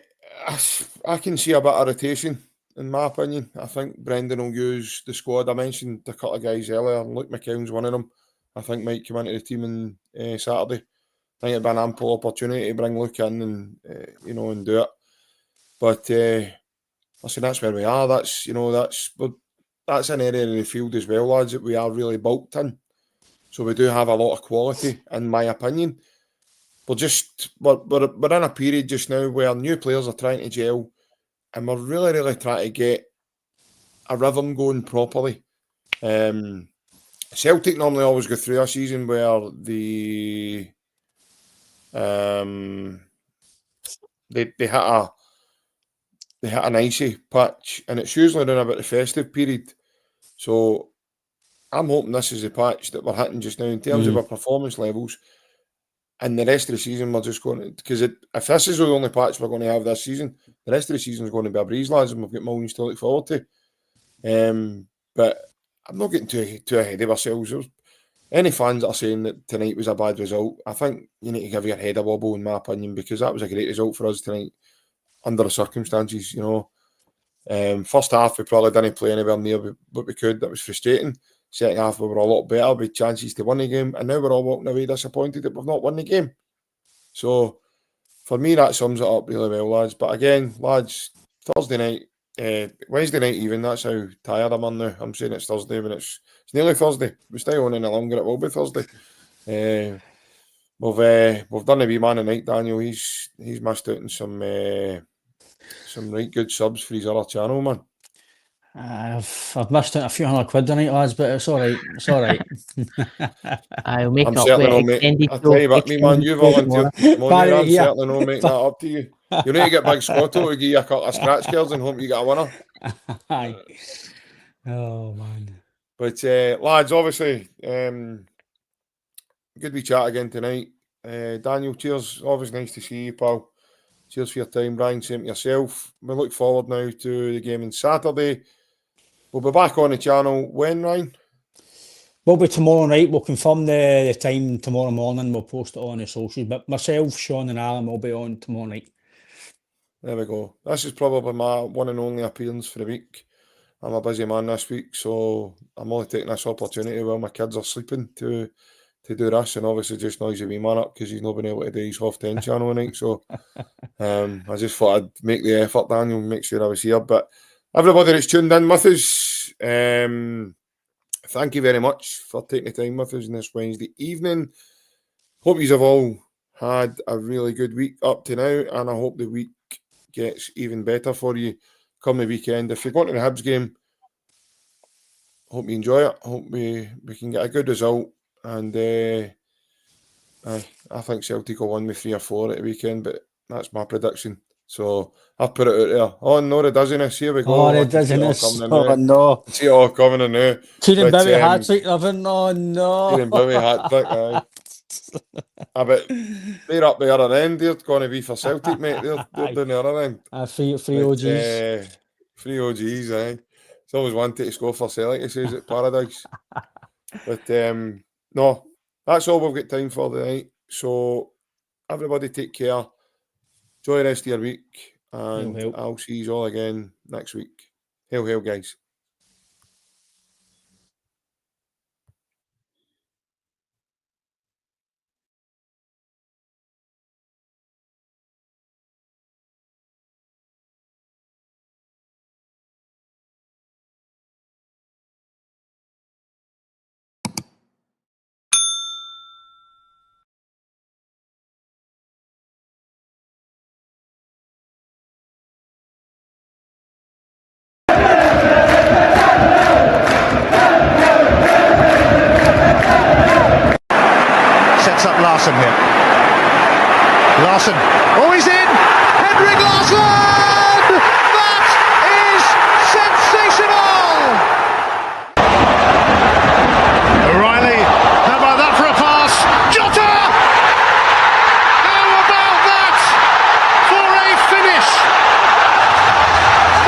can see a bit of rotation, in my opinion. I think Brendan will use the squad. I mentioned a couple of guys earlier. Luke McKeown's one of them. I think might come into the team on Saturday. I think it'd be an ample opportunity to bring Luke in and and do it. But listen, that's where we are. That's that's an area of the field as well, lads, that we are really bulked in. So we do have a lot of quality, in my opinion. We're in a period just now where new players are trying to gel, and we're really, really trying to get a rhythm going properly. Celtic normally always go through a season where they hit an icy patch, and it's usually around about the festive period. So I'm hoping this is the patch that we're hitting just now in terms of our performance levels. And the rest of the season, we're just going to... Because if this is the only patch we're going to have this season, the rest of the season is going to be a breeze, lads, and we've got millions to look forward to. But I'm not getting too ahead of ourselves. There's any fans that are saying that tonight was a bad result, I think you need to give your head a wobble, in my opinion, because that was a great result for us tonight under the circumstances. First half we probably didn't play anywhere near what we could. That was frustrating. Second half we were a lot better with chances to win the game, and now we're all walking away disappointed that we've not won the game. So for me, that sums it up really well, lads. But again, lads, Thursday night, Wednesday night even, that's how tired I'm on now. I'm saying it's Thursday when it's nearly Thursday. We stay on any longer, it will be Thursday. We've done a wee man tonight, Daniel. He's missed out on some right good subs for his other channel, man. I've missed out a few £100 tonight, lads, but it's all right. It's all right. I'll make I'm up certainly with not I tell you what, me man, you volunteered this morning. Barry, I'm yeah. certainly not making that up to you. You need to get Big Scotto to give you a couple of scratch cards and hope you get a winner. Aye. Oh, man. But lads, obviously, good wee chat again tonight. Daniel, cheers. Always nice to see you, pal. Cheers for your time, Brian. Same to yourself. We look forward now to the game on Saturday. We'll be back on the channel when, Ryan? Will be tomorrow night. We'll confirm the time tomorrow morning. We'll post it on the socials. But myself, Sean and Alan will be on tomorrow night. There we go. This is probably my one and only appearance for the week. I'm a busy man this week, so I'm only taking this opportunity while my kids are sleeping to do this, and obviously just noise a wee man up because he's not been able to do his half 10 channel tonight. So I just thought I'd make the effort, Daniel, and make sure I was here. But everybody that's tuned in with us, thank you very much for taking the time with us on this Wednesday evening. Hope you have all had a really good week up to now, and I hope the week gets even better for you come the weekend. If you're going to the Hibs game, hope you enjoy it. Hope we can get a good result. And I think Celtic will win with 3 or 4 at the weekend, but that's my prediction. So I've put it out there. Oh no, the dizziness. Here we go. Oh, the dizziness. Oh, no. See it all coming in now. Kieran Bowie hat trick, Irvin. Oh, no. Kieran Bowie hat trick, aye. But they're up the other end. They're going to be for Celtic, mate. They're down the other end. Free OGs. Free OGs, aye. It's always wanted to score for Celtic, he says, at Paradise. But no, that's all we've got time for tonight. So everybody take care. Enjoy the rest of your week. And Hail. I'll see you all again next week. Hail, hail, guys. Sets up Larsson here. Larsson. Oh, he's in! Henrik Larsson! That is sensational! O'Reilly. How about that for a pass? Jota! How about that for a finish?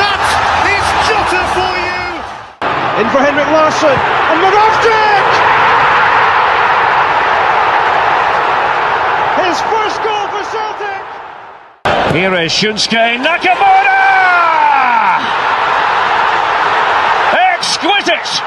That is Jota for you! In for Henrik Larsson. And Maeda! His first goal for Celtic! Here is Shunsuke Nakamura! Exquisite!